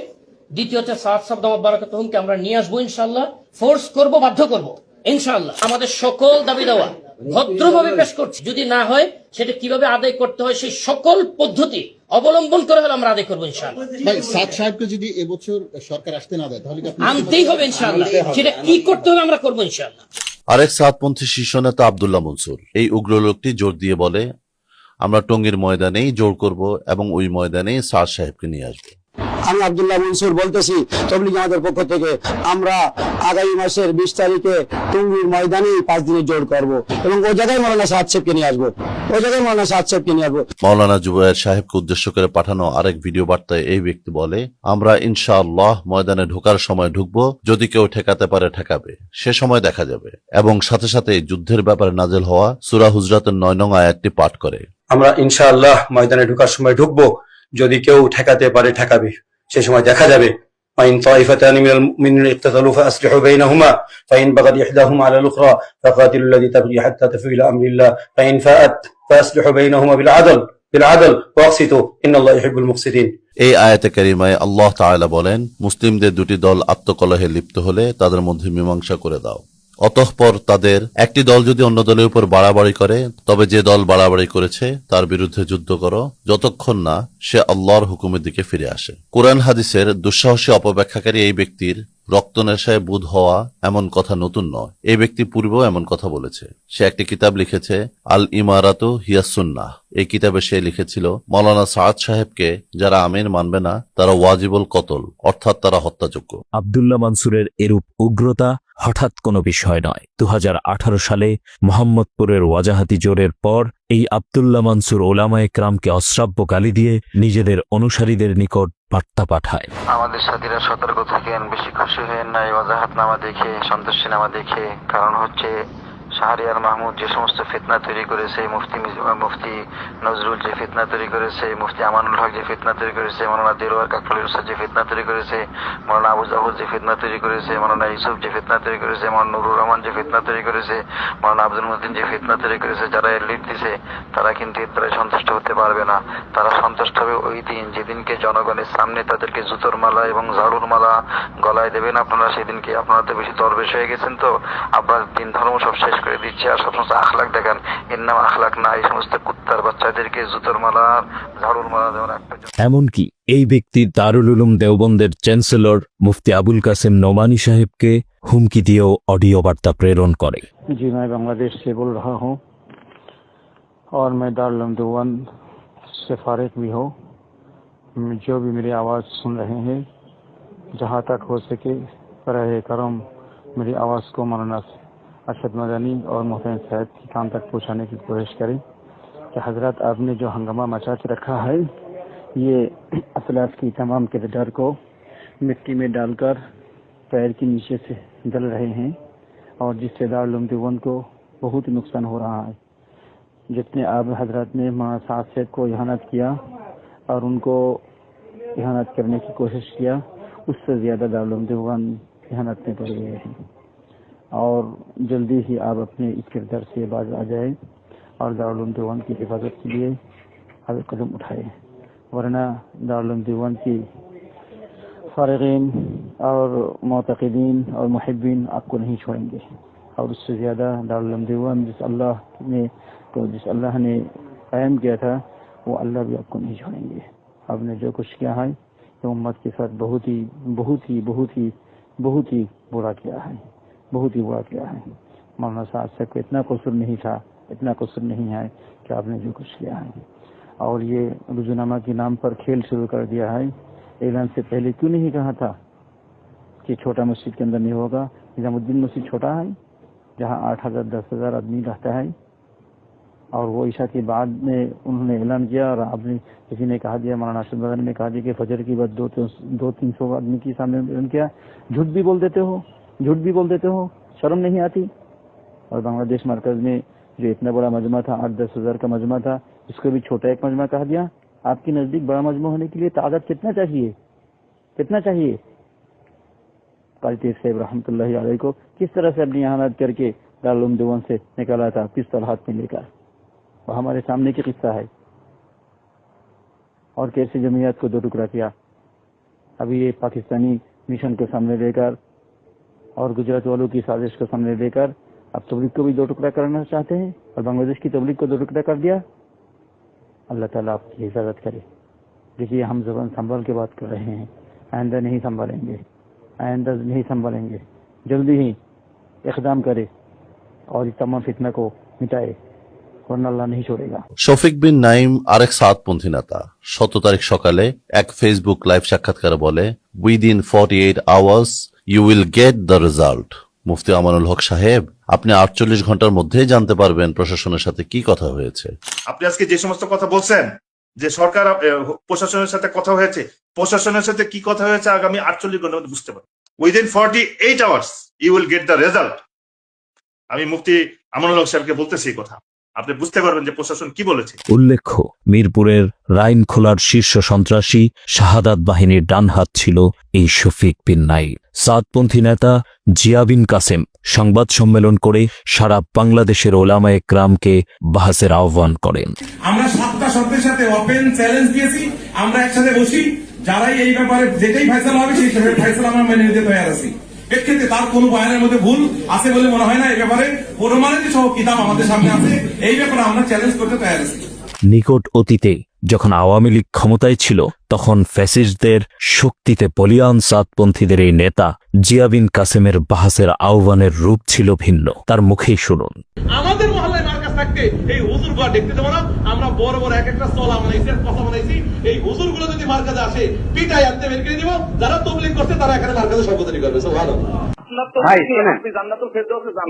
দ্বিতীয় হচ্ছে সাত সাবদাম বারাকাতুহুমকে আমরা নিয়ে আসবো ইনশাআল্লাহ, ফোর্স করব, বাধ্য করব ইনশাআল্লাহ। আমাদের সকল দাবি দেওয়া ভদ্রভাবে পেশ করছি, যদি না হয় সেটা কিভাবে আদায় করতে হয় সেই সকল পদ্ধতি অবলম্বন করে হলে আমরা আদায় করবো ইনশাআল্লাহ। সাদ সাহেবকে যদি এবছর সরকার আসতে না দেয় তাহলে আনতেই হবে ইনশাআল্লাহ, সেটা কি করতে হবে আমরা করবো ইনশাআল্লাহ। আরেক সাতপন্থী শীর্ষ নেতা আব্দুল্লাহ মনসুর এই উগ্র লোকটি জোর দিয়ে বলে, আমরা টঙ্গীর ময়দানেই জোর করব এবং ওই ময়দানেই সাদ সাহেবকে নিয়ে আসবো। আমি আব্দুল্লাহ মনসুর বলতেছি, তবলিগ জামাতের পক্ষ থেকে আমরা আগামী মাসের 20 তারিখে টঙ্গীর ময়দানে 5 দিনের জোর করব এবং ওই জায়গায় মাওলানা সাদ সাহেবকে নিয়ে আসবো, মাওলানা জুবায়ের সাহেবকে উদ্দেশ্য করে পাঠানো আরেক ভিডিও বার্তায় এই ব্যক্তি বলে, আমরা ইনশাআল্লাহ ময়দানে ঢোকার সময় ঢুকবো, যদি কেউ ঠেকাতে পারে ঠেকাবে, সে সময় দেখা যাবে। এবং সাথে সাথে যুদ্ধের ব্যাপারে নাজেল হওয়া সূরা হুজরাতের 9 নং আয়াতটি পাঠ করে। আমরা ইনশাআল্লাহ ময়দানে ঢোকার সময় ঢুকবো, যদি কেউ ঠেকাতে পারে ঠেকাবে, সে সময় দেখা যাবে। فإن طائفتان من المؤمنين اقتتلوا فأصلحوا بينهما فإن بغت إحداهما على الأخرى فقاتلوا التي تبغي حتى تفيء إلى أمر الله فإن فاءت فأصلحوا بينهما بالعدل واقسطوا إن الله يحب المقسطين। এই আয়াতে কারিমায় আল্লাহ তাআলা বলেন, মুসলিমদের দুটি দল আত্মকলহে লিপ্ত হলে তাদের মধ্যে মীমাংসা করে দাও। অতঃপর তাদের একটি দল যদি অন্য দলের উপর বাড়াবাড়ি করে, তবে যে দল বাড়াবাড়ি করেছে তার বিরুদ্ধে যুদ্ধ করো, যতক্ষণ না সে আল্লাহর হুকুমের দিকে ফিরে আসে। কোরআন হাদিসের দুঃসাহসী অপব্যাখ্যাকারী এই ব্যক্তির রক্ত নেশায় বুধ হওয়া এমন কথা নতুন নয়। এই ব্যক্তি পূর্বেও এমন কথা বলেছে। সে একটি কিতাব লিখেছে, আল ইমারাতু হিয়া সুন্নাহ। এই কিতাবে সে লিখেছিল, মাওলানা সাদ সাহেবকে যারা আমির মানবে না তারা ওয়াজিবুল কতল, অর্থাৎ তারা হত্যাযোগ্য। আব্দুল্লাহ মনসুরের এরূপ উগ্রতা হঠাৎ কোনো বিষয় নয়। 2018 সালে মোহাম্মদপুরের ওয়াজাহাতি জোরের পর এই আব্দুল্লাহ মনসুর ওলামায়ে কেরামকে অশ্রাব্য গালি দিয়ে নিজেদের অনুসারীদের নিকট বার্তা পাঠায়। আমাদের সাথীরা সতর্ক থাকেন, বেশি খুশি হয়েন না এই ওয়াজাহাতনামা দেখে, সন্তোষীনামা দেখে। কারণ হচ্ছে শাহরিয়ার মাহমুদ যে সমস্ত ফিতনা তৈরি করেছে, মুফতি নজরুল যে ফিতনা তৈরি করেছে, মুফতি আমানুল হক যে ফিতনা তৈরি করেছে, মাওলানা দেলোয়ার কাকফুল রুসাদ যে ফিতনা তৈরি করেছে, মাওলানা আবু জাফর যে ফিতনা তৈরি করেছে, মাওলানা ইউসুফ যে ফিতনা তৈরি করেছে, মাওলানা নুরুর রহমান যে ফিতনা তৈরি করেছে, মাওলানা আব্দুল মুতিন যে ফিতনা তৈরি করেছে, যারা এর লিড দিছে তারা কিন্তু এর দ্বারা সন্তুষ্ট হতে পারবে না। তারা সন্তুষ্ট হবে ওই দিন যেদিনকে জনগণের সামনে তাদেরকে জুতোর মালা এবং ঝাড়ুর মালা গলায় দেবেন আপনারা। সেদিনকে আপনারা তো বেশি দরবেশ হয়ে গেছেন, তো আপনার দিন ধর্ম সব শেষ করে দিচ্ছে। আর সব সমস্ত আখলাক দেখান, এর নাম আখলাক না। এই সমস্ত কুত্তার বাচ্চাদেরকে জুতোর মালা, ঝাড়ুর মালা দেওয়ার একটা এমনকি এই ব্যক্তি দারুল উলুম দেওবন্দের চ্যান্সেলর মুফতি আবুল কাসেম নোমানী সাহেবকে হুমকি দিয়েও অডিও বার্তা প্রেরণ করে। जी मैं बांग्लादेश से बोल रहा हूँ और मैं दारुल उलूम देवबंद से फारिग भी हूँ। जो भी मेरी आवाज़ सुन रहे हैं, जहाँ तक हो सके बराह करम मेरी आवाज़ को मौलाना अरशद मदनी और मोहसिन साहब के कान तक पहुँचाने की कोशिश करें कि हजरत आपने जो हंगामा मचा के रखा है, ये असलाफ की तमाम किरदार को मिट्टी में डालकर पैर के नीचे से जल रहे हैं और जिससे दारुल उलूम देवबंद को बहुत ही नुकसान हो रहा है। जितने आप हजरत ने मौलाना साहब साहब को इहानत किया और उनको इहानत करने की कोशिश किया, उससे ज़्यादा दारुल उलूम देवबंद इहानत में पड़ गए हैं। और जल्दी ही आप अपने इस किरदार से बाज आ जाए और दारुल उलूम देवबंद की हिफाजत के लिए हर कदम उठाए, वरना दारुल उलूम देवबंद की फारिगीन और मुतक़िदीन और मुहिब्बीन आपको नहीं छोड़ेंगे। और उससे ज़्यादा दारुल उलूम देवबंद जिस अल्लाह ने कायम किया था, वो अल्लाह भी आपको नहीं छोड़ेंगे। आपने जो कुछ किया है तो उम्मत के साथ बहुत ही बुरा किया है, बहुत ही बुरा किया है। मौलाना साहब से कोई इतना कसूर नहीं था, इतना कसूर नहीं है कि आपने जो कुछ किया है। और ये रुजूनामा के नाम पर खेल शुरू कर दिया है। ऐलान से पहले क्यों नहीं कहा था कि छोटा मस्जिद के अंदर नहीं होगा? निजामुद्दीन मस्जिद छोटा है, जहाँ 8,000 10,000 आदमी रहता है, और वो ईशा के बाद में उन्होंने ऐलान किया और आपने किसी ने कहा दिया, मौलाना अरशद मदनी ने कहा दिया कि फजर की बात 200-300 आदमी के सामने ऐलान किया। झूठ भी बोल देते हो, शर्म नहीं आती? और बांग्लादेश मरकज में जो इतना बड़ा मजमा था, 8-10 हज़ार का मजमा था, इसको भी छोटा एक मजमा कहा दिया। आपके नज़दीक बड़ा मजमा होने के लिए तादाद कितना चाहिए? काजी तीर साहब रहमतुल्लाहि अलैहि को किस तरह से अपनी इहानत करके दारुल उलूम देवबंद से निकाला था, पिस्तौल हाथ में लेकर। वो हमारे सामने की किस्सा है। और कैसे जमीयत को 2 टुकड़ा किया। अभी ये पाकिस्तानी मिशन को सामने लेकर और गुजरात वालों की साजिश को सामने लेकर अब तबलीग को भी 2 टुकड़ा करना चाहते हैं और बांग्लादेश की तबलीग को 2 टुकड़ा कर दिया। अल्लाह ताला आपकी हिफाजत करे। देखिए, हम ज़बान संभाल के बात कर रहे हैं, आइंदा नहीं संभालेंगे। जल्दी ही इक़दाम करे और इस तमाम फितना को मिटाए, वरना अल्लाह नहीं छोड़ेगा। শফিক বিন নাইম আরেক সাতপন্থী নেতা 17 তারিখ সকালে এক ফেসবুক লাইভ সাক্ষাৎকারে বলে, within 48 hours you will get the result. Mufti Amanul Haque Saheb, আপনি 48 ঘন্টার মধ্যেই জানতে পারবেন প্রশাসনের সাথে কি কথা হয়েছে। আপনি আজকে যে সমস্ত কথা বলছেন যে সরকার প্রশাসনের সাথে কথা হয়েছে, প্রশাসনের সাথে কি কথা হয়েছে আগামী 48 ঘন্টার মধ্যে বুঝতে পারবেন। Within 48 hours you will get the result. আমি মুফতি আমানুল হক সাহেবকে বলতেছি এই কথা, আপনি বুঝতে পারবেন যে প্রশাসন কি বলেছে। উল্লেখ্য, মিরপুরের রাইনখোলার শীর্ষ সন্ত্রাসী শাহাদাত বাহিনীর ডান হাত ছিল এই শফিক বিন নাইম। সাতপন্থী নেতা জিয়া বিন কাসেম সংবাদ সম্মেলন করে সারা বাংলাদেশের ওলামায়ে কেরামকে বাহাসের আহ্বান করেন। আমরা 7টা শর্তের সাথে ওপেন চ্যালেঞ্জ দিয়েছি, আমরা একসাথে বসি, যারাই এই ব্যাপারে যেটাই ফয়সালা হবে সেই ফয়সালা আমরা মেনে নিতে তৈরি আছি। এক্ষেত্রে তার কোন বয়ানের মধ্যে ভুল আছে বলে মনে হয় না। এই ব্যাপারে প্রমাণিত সহ কিতাব আমাদের সামনে আছে, এই ব্যাপারে আমরা চ্যালেঞ্জ করতে তৈরি আছি। নিকট অতীতে যখন আওয়ামী লীগ ক্ষমতায় ছিল, তখন ফ্যাসিস্টদের শক্তিতে বলিয়ান সাতপন্থীদের এই নেতা জিয়া বিন কাসেমের বাহাসের আহ্বানের রূপ ছিল ভিন্ন। তার মুখেই শুনুন। আমাদের মহল্লায় মার্কাজ থাকতে এই হুজুরগুলো দেখতে দেবো না। আমরা বড় বড় এক একটা চলা বানাইছি, কথা বানাইছি। এই হুজুরগুলো যদি মার্কাজে আসে, পিটাই আনতে বের করে দিব। যারা তবলিগ করছে তারা এখানে মার্কাজে শপথি করবে। সুবহানাল্লাহ। আপনি জান্নাতুল ফেরদাউসে যান,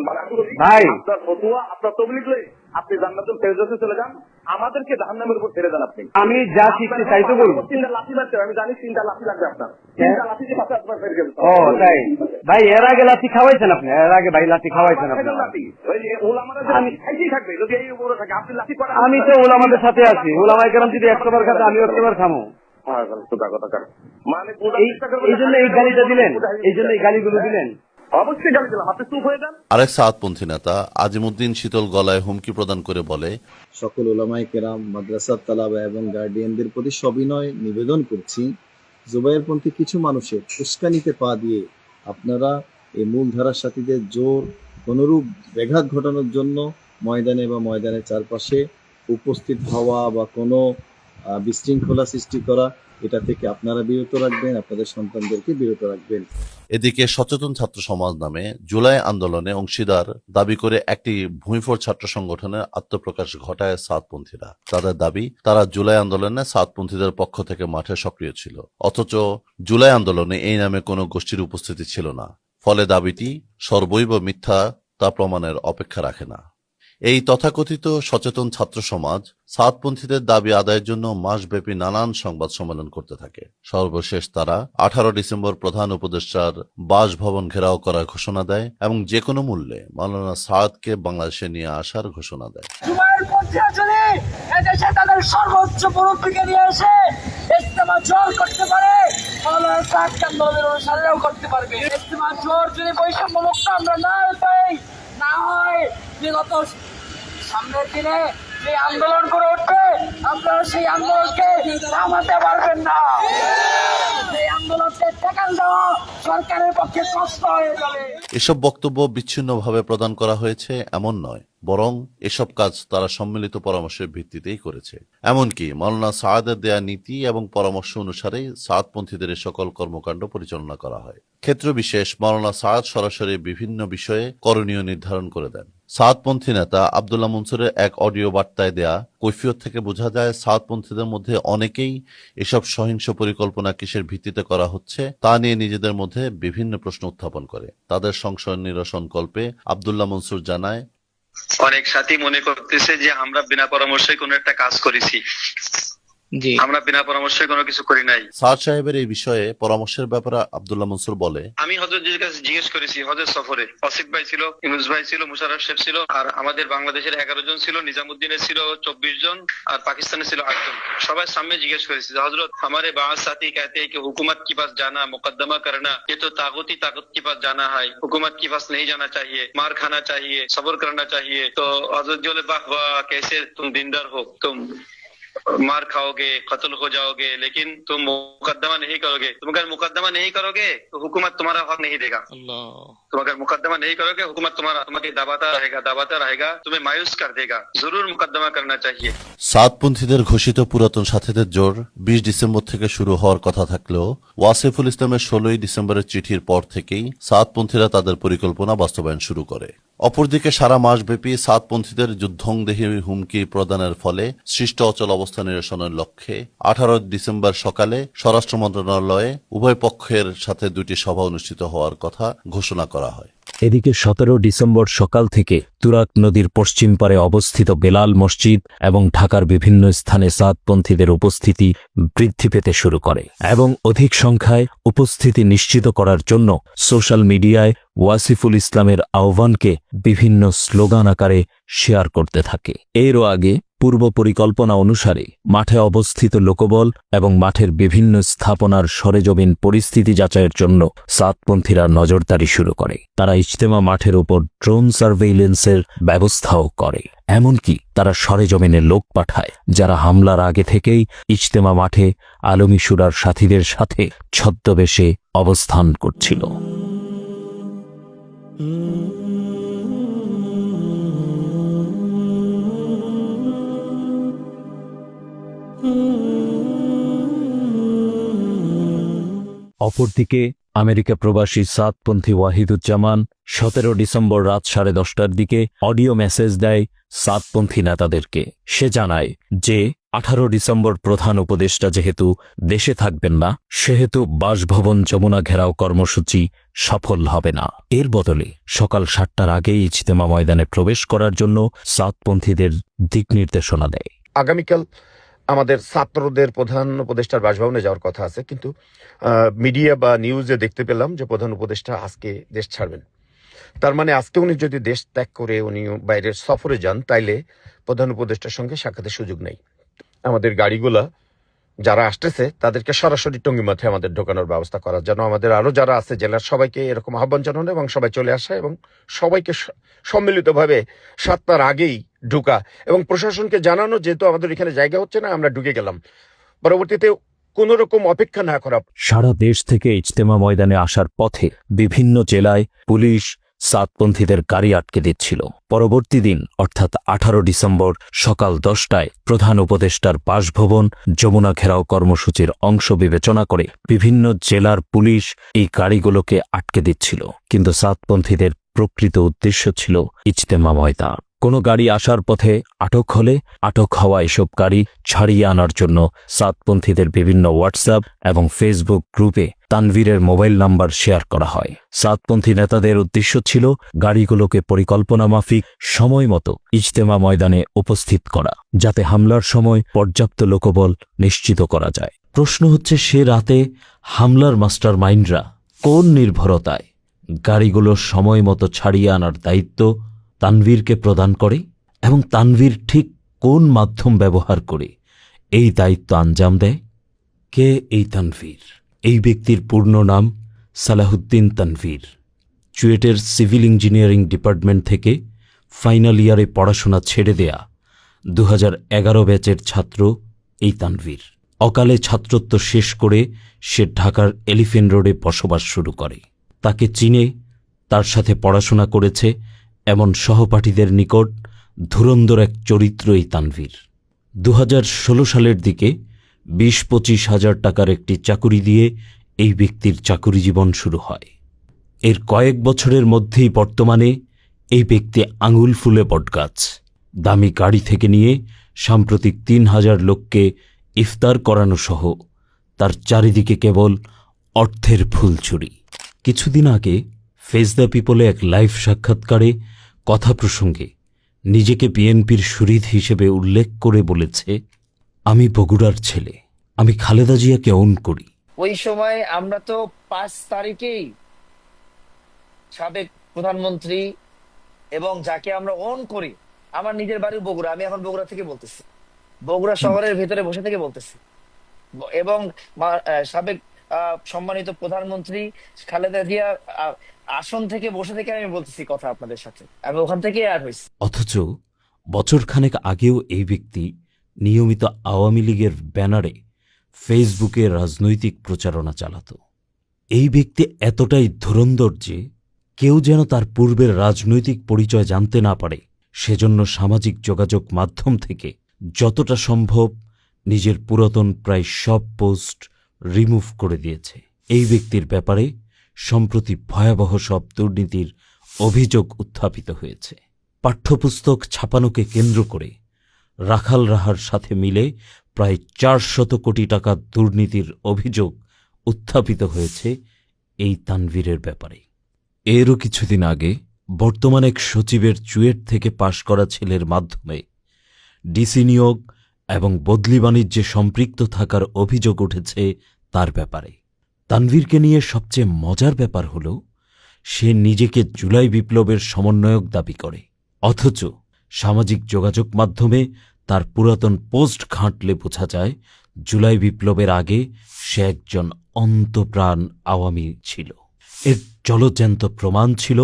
ভাই আপনার ফতোয়া, আপনার তবলিগ লই আপনি জান্নাতুল ফেরদাউসে চলে যান, আমাদেরকে জাহান্নামের উপর ছেড়ে দেন। আপনি আমি যা শিখতে চাই তো বলবো। 3টা লাঠি লাগবে, আমি জানি 3টা লাঠি লাগবে আপনার। 3টা লাঠি দিয়ে পাশে আপনার ফের গেল। ও তাই ভাই, এর আগে লাঠি খাওয়াইছেন আপনি? এর আগে ভাই লাঠি খাওয়াইছেন আপনি? ওই যে ওলামারা আমি খাইতেই থাকবে, যদি এই উপরে থাকে আপনি লাঠি করেন। আমি তো ওলামাদের সাথে আছি, ওলামায়ে কেরাম যদি 100 বার খাতে আমি 100 বার খামো। মানে এই জন্য এই গালিটা দিলেন, এই জন্য এই গালিগুলো দিলেন। অবশ্যই গালি দিলাম, আপনি চুপ হয়ে যান। আরেক সাতপন্থী নেতা আজিমুদ্দিন শীতল গলায় হুমকি প্রদান করে বলে, সকল ওলামায়ে কেরাম, মাদ্রাসার তালাবা এবং গার্ডিয়ানদের প্রতি সবিনয় নিবেদন করছি, জুবায়েরপন্থী কিছু মানুষের উস্কানিতে পা দিয়ে আপনারা এই মূলধারার সাথীদের জোর কোনোরূপ ব্যাঘাত ঘটানোর জন্য ময়দানে বা ময়দানের চারপাশে উপস্থিত হওয়া বা কোনো বিশৃঙ্খলা সৃষ্টি করা, এটা থেকে আপনারা বিরত রাখবেন, আপনাদের সন্তানদেরকে বিরত রাখবেন। এদিকে সচেতন ছাত্র সমাজ নামে জুলাই আন্দোলনে অংশীদার দাবি করে একটি ভূমিফোর ছাত্র সংগঠনের আত্মপ্রকাশ ঘটায় সাতপন্থীরা। তাদের দাবি, তারা জুলাই আন্দোলনে সাতপন্থীদের পক্ষ থেকে মাঠে সক্রিয় ছিল, অথচ জুলাই আন্দোলনে এই নামে কোনো গোষ্ঠীর উপস্থিতি ছিল না। ফলে দাবিটি সর্বৈব মিথ্যা তা প্রমাণের অপেক্ষা রাখে না। এই তথাকথিত সচেতন ছাত্র সমাজ সাতপন্থীদের দাবি আদায়ের জন্য মাসব্যাপী নানান সংবাদ সম্মেলন করতে থাকে। সর্বশেষ তারা 18 ডিসেম্বর প্রধান উপদেষ্টার বাসভবন ঘেরাও করার ঘোষণা দেয় এবং যে কোনো মূল্যে মাওলানা সাদকে বাংলাদেশে নিয়ে আসার ঘোষণা দেয়। তাদের সর্বোচ্চ মুরব্বীকে নিয়ে এসে ইজতেমা জোর করতে পারে, মাওলানা সাদকে আন্দোলনের অনুসারীরাও করতে পারবে। ইজতেমা জোর যদি বৈষম্য মুক্ত আমরা না পাই, না হয় বিগত সামনের দিনে যে আন্দোলন করে উঠবে, আপনারা সেই আন্দোলনকে থামাতে পারবেন না। সেই আন্দোলনকে ঠেকান দেওয়া সরকারের পক্ষে কষ্ট হয়ে যাবে। এসব বক্তব্য বিচ্ছিন্নভাবে প্রদান করা হয়েছে এমন নয়, বরং এসব কাজ তারা সম্মিলিত পরামর্শের ভিত্তিতেই করেছে। এমনকি মাওলানা সাদের দেয়া নীতি এবং পরামর্শ অনুসারেই সাতপন্থীদের সকল কর্মকাণ্ড পরিচালনা করা হয়। ক্ষেত্র বিশেষ মাওলানা সাদ সরাসরি বিভিন্ন বিষয়ে করণীয় নির্ধারণ করে দেন। সাতপন্থী নেতা আব্দুল্লাহ মনসুরের এক অডিও বার্তায় দেয়া কৈফিয়ত থেকে বোঝা যায়, সাতপন্থীদের মধ্যে অনেকেই এসব সহিংস পরিকল্পনা কিসের ভিত্তিতে করা হচ্ছে তা নিয়ে নিজেদের মধ্যে বিভিন্ন প্রশ্ন উত্থাপন করে। তাদের সংশয় নিরসন কল্পে আব্দুল্লাহ মনসুর জানায়, অনেক সাথী মনে করতেছে যে আমরা বিনা পরামর্শে কোনো একটা কাজ করেছি। আমরা বিনা পরামর্শে কোনো কিছু করি নাই। সাদ সাহেবের এই বিষয়ে পরামর্শের ব্যাপারে আব্দুল্লাহ মনসুর বলে, আমি হযরতজির কাছে জিজ্ঞেস করেছি, হজরত সফরে অসিফ ভাই ছিল, ইউনুস ভাই ছিল, মুশাররফ সাহেব ছিল, আর আমাদের বাংলাদেশের 11 জন ছিল, নিজামুদ্দিনের ছিল 24 জন, আর পাকিস্তানের ছিল 8 জন। সবাই সামনে জিজ্ঞেস করেছি, হজরত हमारे बाज साथी कहते हैं कि हुकूमत के पास जाना, मुकदमा करना, ये तो ताकूती ताकत के पास जाना है, हुकूमत के पास नहीं जाना चाहिए, मार खाना चाहिए, सब्र करना चाहिए। तो हजरत जी बोले, वाह वाह, कैसे तुम दीनदार हो, तुम मार खाओगे, कत्ल हो जाओगे, लेकिन तुम मुकदमा नहीं करोगे। तुम अगर मुकदमा नहीं करोगे तो हुकूमत तुम्हारा हक नहीं देगा। तुम अगर मुकदमा नहीं करोगे, हुकूमत तुम्हारा दाबाता रहेगा, तुम्हें मायूस कर देगा। जरूर मुकदमा करना चाहिए। সাতপন্থীদের ঘোষিত পুরাতন সাথীদের জোর 20 ডিসেম্বর থেকে শুরু হওয়ার কথা থাকলেও ওয়াসিফুল ইসলামের 16 ডিসেম্বরের চিঠির পর থেকেই সাতপন্থীরা তাদের পরিকল্পনা বাস্তবায়ন শুরু করে। অপরদিকে সারা মাসব্যাপী সাতপন্থীদের যুদ্ধংদেহী হুমকি প্রদানের ফলে সৃষ্ট অচল অবস্থা নিরসনের লক্ষ্যে 18 ডিসেম্বর সকালে স্বরাষ্ট্র মন্ত্রণালয়ে উভয় পক্ষের সাথে 2টি সভা অনুষ্ঠিত হওয়ার কথা ঘোষণা করা হয়। এদিকে 17 ডিসেম্বর সকাল থেকে তুরাগ নদীর পশ্চিম পারে অবস্থিত বেলাল মসজিদ এবং ঢাকার বিভিন্ন স্থানে সাতপন্থীদের উপস্থিতি বৃদ্ধি পেতে শুরু করে এবং অধিক সংখ্যায় উপস্থিতি নিশ্চিত করার জন্য সোশ্যাল মিডিয়ায় ওয়াসিফুল ইসলামের আহ্বানকে বিভিন্ন স্লোগান আকারে শেয়ার করতে থাকে। এরও আগে পূর্ব পরিকল্পনা অনুসারে মাঠে অবস্থিত লোকবল এবং মাঠের বিভিন্ন স্থাপনার সরেজমিন পরিস্থিতি যাচাইয়ের জন্য সাতপন্থীরা নজরদারি শুরু করে। তারা ইজতেমা মাঠের উপর ড্রোন সার্ভেইলেন্সের ব্যবস্থাও করে। এমনকি তারা সরেজমিনে লোক পাঠায় যারা হামলার আগে থেকেই ইজতেমা মাঠে আলমী শুরার সাথীদের সাথে ছদ্মবেশে অবস্থান করছিল। অপরদিকে আমেরিকা প্রবাসী সাতপন্থী ওয়াহিদুজ্জামান 17 ডিসেম্বর রাত 10:30টার দিকে অডিও মেসেজ দেয় সাতপন্থী নেতাদেরকে। সে জানায় যে 18 ডিসেম্বর প্রধান উপদেষ্টা যেহেতু দেশে থাকবেন না, সেহেতু বাসভবন যমুনা ঘেরাও কর্মসূচি সফল হবে না। এর বদলে সকাল 7টার আগেই ইজতেমা ময়দানে প্রবেশ করার জন্য সাতপন্থীদের দিক নির্দেশনা দেয়। আগামীকাল আমাদের ছাত্রদের প্রধান উপদেষ্টার বাসভবনে যাওয়ার কথা আছে, কিন্তু মিডিয়া বা নিউজে দেখতে পেলাম যে প্রধান উপদেষ্টা আজকে দেশ ছাড়বেন। তার মানে আজকে উনি যদি দেশ ত্যাগ করে উনি বাইরের সফরে যান, তাইলে প্রধান উপদেষ্টার সঙ্গে সাক্ষাতের সুযোগ নেই। আমাদের গাড়িগুলা যারা আসতেছে তাদেরকে সরাসরি টঙ্গিমাঠে আমাদের ঢোকানোর ব্যবস্থা করা, যেন আমাদের আরো যারা আছে জেলার সবাইকে এরকম আহ্বান জানানো এবং সবাই চলে আসা এবং সবাইকে সম্মিলিতভাবে 7টার আগেই ঢুকা এবং প্রশাসনকে জানানো, যেহেতু আমাদের এখানে জায়গা হচ্ছে না, আমরা ঢুকে গেলাম, পরবর্তীতে কোন রকম অপেক্ষা না করা। সারা দেশ থেকে ইজতেমা ময়দানে আসার পথে বিভিন্ন জেলায় পুলিশ, সাতপন্থীদের গাড়ি আটকে দিচ্ছিল। পরবর্তী দিন অর্থাৎ 18 ডিসেম্বর সকাল 10টায় প্রধান উপদেষ্টার বাসভবন যমুনা ঘেরাও কর্মসূচির অংশ বিবেচনা করে বিভিন্ন জেলার পুলিশ এই গাড়িগুলোকে আটকে দিচ্ছিল। কিন্তু সাতপন্থীদের প্রকৃত উদ্দেশ্য ছিল ইজতেমা ময়দান। কোনো গাড়ি আসার পথে আটক হলে আটক হওয়া এসব গাড়ি ছাড়িয়ে আনার জন্য সাতপন্থীদের বিভিন্ন হোয়াটসঅ্যাপ এবং ফেসবুক গ্রুপে তানভীরের মোবাইল নাম্বার শেয়ার করা হয়। সাতপন্থী নেতাদের উদ্দেশ্য ছিল গাড়িগুলোকে পরিকল্পনা মাফিক সময় মতো ইজতেমা ময়দানে উপস্থিত করা, যাতে হামলার সময় পর্যাপ্ত লোকবল নিশ্চিত করা যায়। প্রশ্ন হচ্ছে, সে রাতে হামলার মাস্টার মাইন্ডরা কোন নির্ভরতায় গাড়িগুলো সময় মতো ছাড়িয়ে আনার দায়িত্ব তানভীরকে প্রদান করে এবং তানভীর ঠিক কোন মাধ্যম ব্যবহার করে এই দায়িত্ব আঞ্জাম দেয়? কে এই তানভীর? এই ব্যক্তির পূর্ণ নাম সালাহুদ্দিন তানভীর। চুয়েটের সিভিল ইঞ্জিনিয়ারিং ডিপার্টমেন্ট থেকে ফাইনাল ইয়ারে পড়াশোনা ছেড়ে দেয়া 2011 ব্যাচের ছাত্র এই তানভীর। অকালে ছাত্রত্ব শেষ করে সে ঢাকার এলিফ্যান্ট রোডে বসবাস শুরু করে। তাকে চিনে, তার সাথে পড়াশোনা করেছে এমন সহপাঠীদের নিকট ধুরন্ধর এক চরিত্র এই তানভীর। 2016 সালের দিকে 20-25 হাজার টাকার একটি চাকুরি দিয়ে এই ব্যক্তির চাকুরি জীবন শুরু হয়। এর কয়েক বছরের মধ্যেই বর্তমানে এই ব্যক্তি আঙুল ফুলে বটগাছ। দামি গাড়ি থেকে নিয়ে সাম্প্রতিক 3000 লোককে ইফতার করানো সহ তার চারিদিকে কেবল অর্থের ফুলছুরি। কিছুদিন আগে ফেস দ্য পিপলে এক লাইভ সাক্ষাৎকারে কথা প্রসঙ্গে নিজেকে বিএনপির শরীদ হিসেবে উল্লেখ করে বলেছে, আমি বগুড়ার ছেলে, আমি খালেদা জিয়াকে অন করি। ওই সময় আমরা তো 5 তারিখেই সাবেক প্রধানমন্ত্রী এবং যাকে আমরা অন করি, আমার নিজের বাড়ি বগুড়া, আমি এখন বগুড়া থেকে বলতেছি, বগুড়া শহরের ভেতরে বসে থেকে বলতেছি, এবং সাবেক সম্মানিত প্রধানমন্ত্রী খালেদা জিয়া আসন থেকে বসে থেকে আমি বলতেছি কথা আপনাদের সাথে, আমি ওখান থেকে আর হয়েছি। অথচ বছরখানেক আগেও এই ব্যক্তি নিয়মিত আওয়ামী লীগের ব্যানারে ফেসবুকে রাজনৈতিক প্রচারণা চালাত। এই ব্যক্তি এতটাই ধুরন্ধর যে কেউ যেন তার পূর্বের রাজনৈতিক পরিচয় জানতে না পারে, সেজন্য সামাজিক যোগাযোগ মাধ্যম থেকে যতটা সম্ভব নিজের পুরাতন প্রায় সব পোস্ট রিমুভ করে দিয়েছে। এই ব্যক্তির ব্যাপারে সম্প্রতি ভয়াবহ সব দুর্নীতির অভিযোগ উত্থাপিত হয়েছে। পাঠ্যপুস্তক ছাপানোকে কেন্দ্র করে রাখাল রাহার সাথে মিলে প্রায় 400 কোটি টাকা দুর্নীতির অভিযোগ উত্থাপিত হয়েছে এই তানভীরের ব্যাপারে। এরও কিছুদিন আগে বর্তমান এক সচিবের চুয়েট থেকে পাশ করা ছেলের মাধ্যমে ডিসি নিয়োগ এবং বদলি বাণিজ্যে সম্পৃক্ত থাকার অভিযোগ উঠেছে তার ব্যাপারে। তানভীরকে নিয়ে সবচেয়ে মজার ব্যাপার হল, সে নিজেকে জুলাই বিপ্লবের সমন্বয়ক দাবি করে, অথচ সামাজিক যোগাযোগ মাধ্যমে তার পুরাতন পোস্ট ঘাঁটলে বোঝা যায় জুলাই বিপ্লবের আগে সে একজন অন্তপ্রাণ আওয়ামী ছিল। এর জলজ্যান্ত প্রমাণ ছিল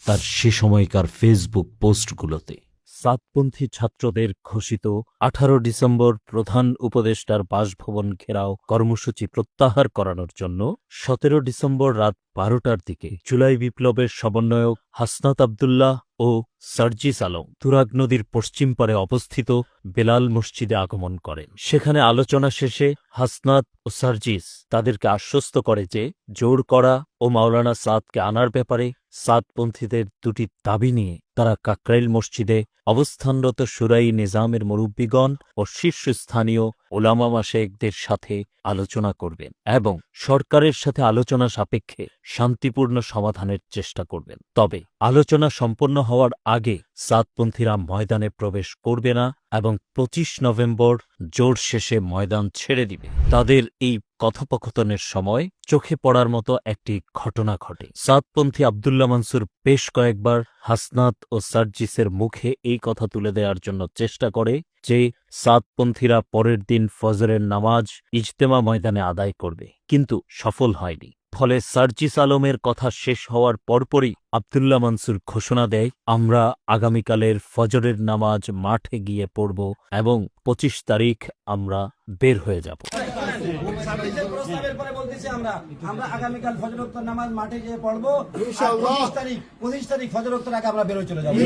তার সে সময়কার ফেসবুক পোস্টগুলোতে। সাতপন্থী ছাত্রদের ঘোষিত 18 ডিসেম্বর প্রধান উপদেষ্টার বাসভবন ঘেরাও কর্মসূচি প্রত্যাহার করানোর জন্য 17 ডিসেম্বর রাত 12টার দিকে জুলাই বিপ্লবের সমন্বয়ক হাসনাত আবদুল্লাহ ও সার্জিস আলম তুরাগ নদীর পশ্চিম পারে অবস্থিত বেলাল মসজিদে আগমন করেন। সেখানে আলোচনা শেষে হাসনাত ও সার্জিস তাদেরকে আশ্বস্ত করে যে জোর করা ও মাওলানা সাদকে আনার ব্যাপারে সাতপন্থীদের দুটি দাবি নিয়ে তারা কাকরাইল মসজিদে অবস্থানরত শুরাই নিজামের মুরব্বীগণ ও শীর্ষস্থানীয় ওলামা মাশায়েখদের সাথে আলোচনা করবেন এবং সরকারের সাথে আলোচনা সাপেক্ষে শান্তিপূর্ণ সমাধানের চেষ্টা করবেন। তবে আলোচনা সম্পন্ন হওয়ার আগে সাতপন্থীরা ময়দানে প্রবেশ করবে না এবং 25 নভেম্বর জোর শেষে ময়দান ছেড়ে দিবে। তাদের এই কথোপকথনের সময় চোখে পড়ার মতো একটি ঘটনা ঘটে। সাতপন্থী আবদুল্লাহ মানসুর বেশ কয়েকবার হাসনাত ও সার্জিসের মুখে এই কথা তুলে দেওয়ার জন্য চেষ্টা করে যে সাতপন্থীরা পরের দিন ফজরের নামাজ ইজতেমা ময়দানে আদায় করবে, কিন্তু সফল হয়নি। ফলে সার্জিস আলমের কথা শেষ হওয়ার পরপরই আবদুল্লাহ মানসুর ঘোষণা দেয়, আমরা আগামীকালের ফজরের নামাজ মাঠে গিয়ে পড়ব এবং 25 তারিখ আমরা বের হয়ে যাব। সার্জিসের প্রস্তাবের পরে বলতেছি আমরা আগামীকাল ফজরোক্তর নামাজ মাঠে গিয়ে পড়বো। 25 তারিখ ফজরোক্তর আগে আমরা বেরোয় চলে যাবো।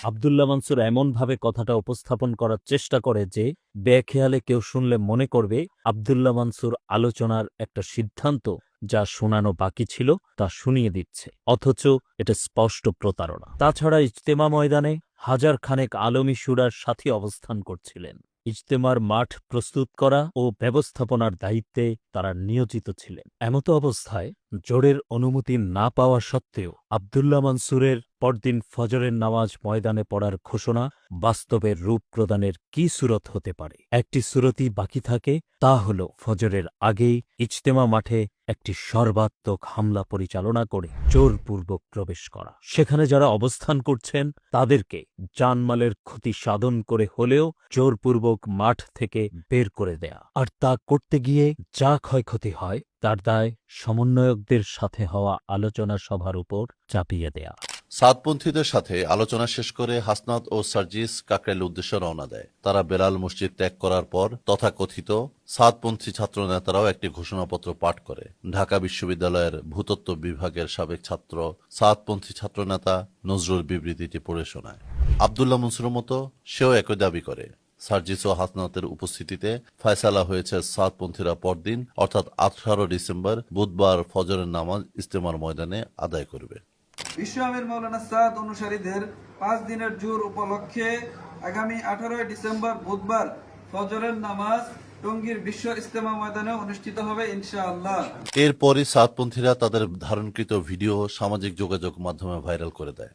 আব্দুল্লাহ মানসুর এমন ভাবে কথাটা উপস্থাপন করার চেষ্টা করে যে বেখেয়ালে কেউ শুনলে মনে করবে আব্দুল্লাহ মানসুর আলোচনার একটা সিদ্ধান্ত যা শোনানো বাকি ছিল তা শুনিয়ে দিচ্ছে, অথচ এটা স্পষ্ট প্রতারণা। তাছাড়া ইজতেমা ময়দানে হাজার খানেক আলমী শুরার সাথী অবস্থান করছিলেন। ইজতেমার মাঠ প্রস্তুত করা ও ব্যবস্থাপনার দায়িত্বে তারা নিয়োজিত ছিলেন। এমতো অবস্থায় জোরের অনুমতি না পাওয়া সত্ত্বেও আব্দুল্লাহ মানসুরের পরদিন ফজরের নামাজ ময়দানে পড়ার ঘোষণা বাস্তবের রূপ প্রদানের কি সুরত হতে পারে? একটি সুরতই বাকি থাকে, তা হল ফজরের আগেই ইজতেমা মাঠে একটি সর্বাত্মক হামলা পরিচালনা করে জোরপূর্বক প্রবেশ করা। সেখানে যারা অবস্থান করছেন তাদেরকে জানমালের ক্ষতি সাধন করে হলেও জোরপূর্বক মাঠ থেকে বের করে দেয়া, আর তা করতে গিয়ে যা ক্ষয়ক্ষতি হয় তার দায় সমন্বয়কদের সাথে হওয়া আলোচনা সভার উপর চাপিয়ে দেয়া। সাতপন্থীদের সাথে আলোচনা শেষ করে হাসনাত ও সার্জিস কাকরাইল উদ্দেশ্যে রওনা দেয়। তারা বেলাল মসজিদ ত্যাগ করার পর তথাকথিত সাতপন্থী ছাত্র নেতারাও একটি ঘোষণাপত্র পাঠ করে। ঢাকা বিশ্ববিদ্যালয়ের ভূতত্ত্ব বিভাগের সাবেক ছাত্র সাতপন্থী ছাত্রনেতা নজরুল বিবৃতিটি পড়ে শোনায়। আব্দুল্লাহ মনসুরের মতো সেও একই দাবি করে। সার্জিস ও হাসনাতের উপস্থিতিতে ফয়সালা হয়েছে সাতপন্থীরা পরদিন অর্থাৎ 18 ডিসেম্বর বুধবার ফজরের নামাজ ইজতেমার ময়দানে আদায় করবে। বিশ্ব আমির মাওলানা সাদ অনুসারীদের 5 দিনের জোর উপলক্ষে আগামী 18 ডিসেম্বর বুধবার ফজরের নামাজ টঙ্গীর বিশ্ব ইজতেমা ময়দানে অনুষ্ঠিত হবে ইনশাআল্লাহ। এরপরই সাতপন্থীরা তাদের ধারণকৃত ভিডিও সামাজিক যোগাযোগ মাধ্যমে ভাইরাল করে দেয়।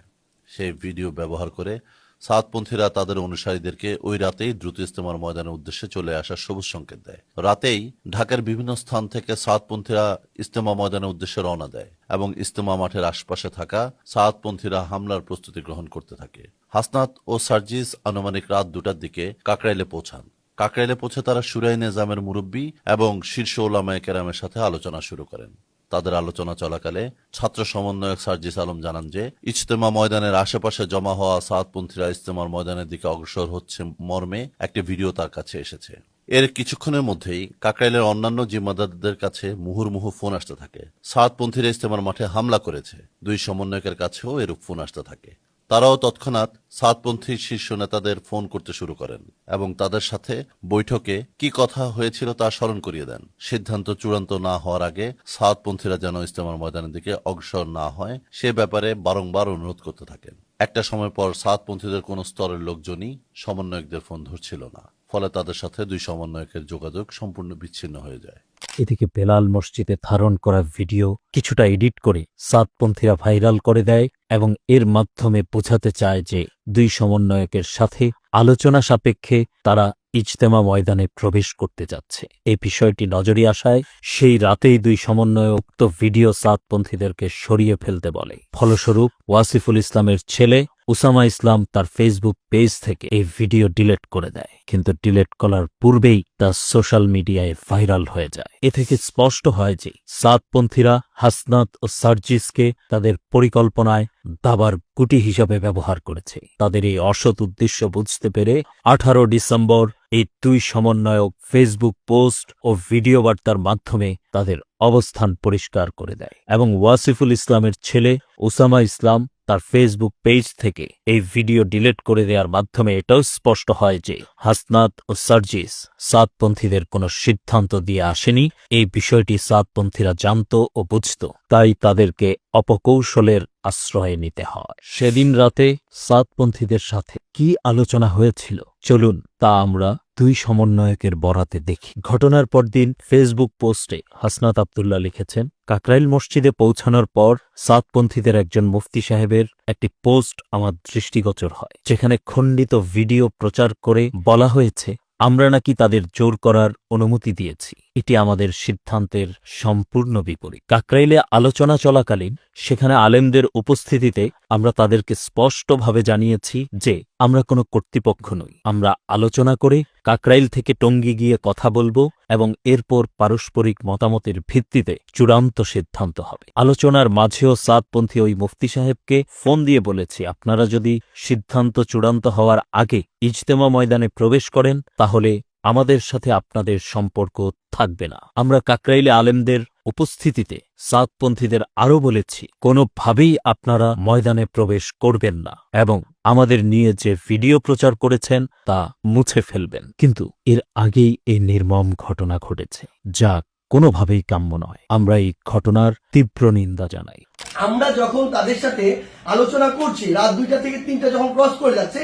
সেই ভিডিও ব্যবহার করে সাতপন্থীরা তাদের অনুসারীদেরকে ওই রাতেই দ্রুত ইজতেমার ময়দানের উদ্দেশ্যে চলে আসার সবুজ সংকেত দেয়। রাতেই ঢাকার বিভিন্ন স্থান থেকে সাতপন্থীরা ইজতেমা ময়দানের উদ্দেশ্যে রওনা দেয় এবং ইজতেমা মাঠের আশপাশে থাকা সাতপন্থীরা হামলার প্রস্তুতি গ্রহণ করতে থাকে। হাসনাত ও সার্জিস আনুমানিক রাত 2টার দিকে কাকরাইলে পৌঁছান। কাকরাইলে পৌঁছে তারা শুরাই নিজামের মুরব্বী এবং শীর্ষ ওলামায়ে কেরামের সাথে আলোচনা শুরু করেন। তাদের আলোচনা চলাকালে ছাত্র সমন্বয়ক সার্জিস আলম জানান যে ইজতেমা ময়দানের আশেপাশে জমা হওয়া সাতপন্থীরা ইজতেমার ময়দানের দিকে অগ্রসর হচ্ছে মর্মে একটি ভিডিও তার কাছে এসেছে। এর কিছুক্ষণের মধ্যেই কাকরাইলের অন্যান্য জিম্মাদারদের কাছে মুহুর্মুহু ফোন আসতে থাকে। সাতপন্থীরা ইজতেমার মাঠে হামলা করেছে। 2 সমন্বয়কের কাছেও এরূপ ফোন আসতে থাকে। তারাও তৎক্ষণাৎ সাতপন্থী শীর্ষ নেতাদের ফোন করতে শুরু করেন এবং তাদের সাথে বৈঠকে কি কথা হয়েছিল তা স্মরণ করিয়ে দেন। সিদ্ধান্ত চূড়ান্ত না হওয়ার আগে সাতপন্থীরা যেন ইজতেমার ময়দানের দিকে অগ্রসর না হয় সে ব্যাপারে বারংবার অনুরোধ করতে থাকেন। একটা সময় পর সাতপন্থীদের কোন স্তরের লোকজনই সমন্বয়কদের ফোন ধরছিল না, ফলে তাদের সাথে 2 সমন্বয়কের যোগাযোগ সম্পূর্ণ বিচ্ছিন্ন হয়ে যায়। এদিকে বেলাল মসজিদে ধারণ করা ভিডিও কিছুটা এডিট করে সাতপন্থীরা ভাইরাল করে দেয় এবং এর মাধ্যমে বোঝাতে চায় যে 2 সমন্বয়কের সাথে আলোচনা সাপেক্ষে তারা ইজতেমা ময়দানে প্রবেশ করতে যাচ্ছে। এই বিষয়টি নজরে আসায় সেই রাতেই 2 সমন্বয়ক উক্ত ভিডিও সাতপন্থীদেরকে সরিয়ে ফেলতে বলে। ফলস্বরূপ ওয়াসিফুল ইসলামের ছেলে উসামা ইসলাম তার ফেসবুক পেজ থেকে এই ভিডিও ডিলিট করে দেয়, কিন্তু ডিলিট করার পূর্বেই তা সোশ্যাল মিডিয়ায় ভাইরাল হয়ে যায়। এ থেকে স্পষ্ট হয় যে সাতপন্থীরা হাসনাত ও সার্জিসকে তাদের পরিকল্পনায় দাবার গুটি হিসাবে ব্যবহার করেছে। তাদের এই অসৎ উদ্দেশ্য বুঝতে পেরে 18 ডিসেম্বর এই 2 সমন্বয়ক ফেসবুক পোস্ট ও ভিডিও বার্তার মাধ্যমে তাদের অবস্থান পরিষ্কার করে দেয় এবং ওয়াসিফুল ইসলামের ছেলে উসামা ইসলাম তার ফেসবুক পেজ থেকে এই ভিডিও ডিলিট করে দেওয়ার মাধ্যমে এটাও স্পষ্ট হয় যে হাসনাত ও সার্জিস সাতপন্থীদের কোনো সিদ্ধান্ত দিয়ে আসেনি। এই বিষয়টি সাতপন্থীরা জানত ও বুঝত, তাই তাদেরকে অপকৌশলের আশ্রয় নিতে হয়। সেদিন রাতে সাতপন্থীদের সাথে কি আলোচনা হয়েছিল চলুন তা আমরা 2 সমন্বয়কের বরাতে দেখি। ঘটনার পরদিন ফেসবুক পোস্টে হাসনাত আব্দুল্লাহ লিখেছেন, কাকরাইল মসজিদে পৌঁছানোর পর সাতপন্থীদের একজন মুফতি সাহেবের একটি পোস্ট আমার দৃষ্টিগোচর হয়, যেখানে খণ্ডিত ভিডিও প্রচার করে বলা হয়েছে আমরা নাকি তাদের জোর করার অনুমতি দিয়েছি। এটি আমাদের সিদ্ধান্তের সম্পূর্ণ বিপরীত। কাকরাইলে আলোচনা চলাকালীন সেখানে আলেমদের উপস্থিতিতে আমরা তাদেরকে স্পষ্টভাবে জানিয়েছি যে আমরা কোনো কর্তৃপক্ষ নই। আমরা আলোচনা করে কাকরাইল থেকে টঙ্গী গিয়ে কথা বলবো এবং এরপর পারস্পরিক মতামতের ভিত্তিতে চূড়ান্ত সিদ্ধান্ত হবে। আলোচনার মাঝেও সাতপন্থী ওই মুফতি সাহেবকে ফোন দিয়ে বলেছি, আপনারা যদি সিদ্ধান্ত চূড়ান্ত হওয়ার আগে ইজতেমা ময়দানে প্রবেশ করেন তাহলে আমাদের সাথে আপনাদের সম্পর্ক থাকবে না। আমরা কাকরাইলে আলেমদের উপস্থিতিতে সাতপন্থীদের আরও বলেছি, কোনোভাবেই আপনারা ময়দানে প্রবেশ করবেন না এবং আমাদের নিয়ে যে ভিডিও প্রচার করেছেন তা মুছে ফেলবেন। কিন্তু এর আগেই এই নির্মম ঘটনা ঘটেছে, যা কোনোভাবেই কাম্য নয়। আমরা এই ঘটনার তীব্র নিন্দা জানাই। আমরা যখন তাদের সাথে আলোচনা করছি, রাত 2টা থেকে 3টা যখন ক্রস করে যাচ্ছে,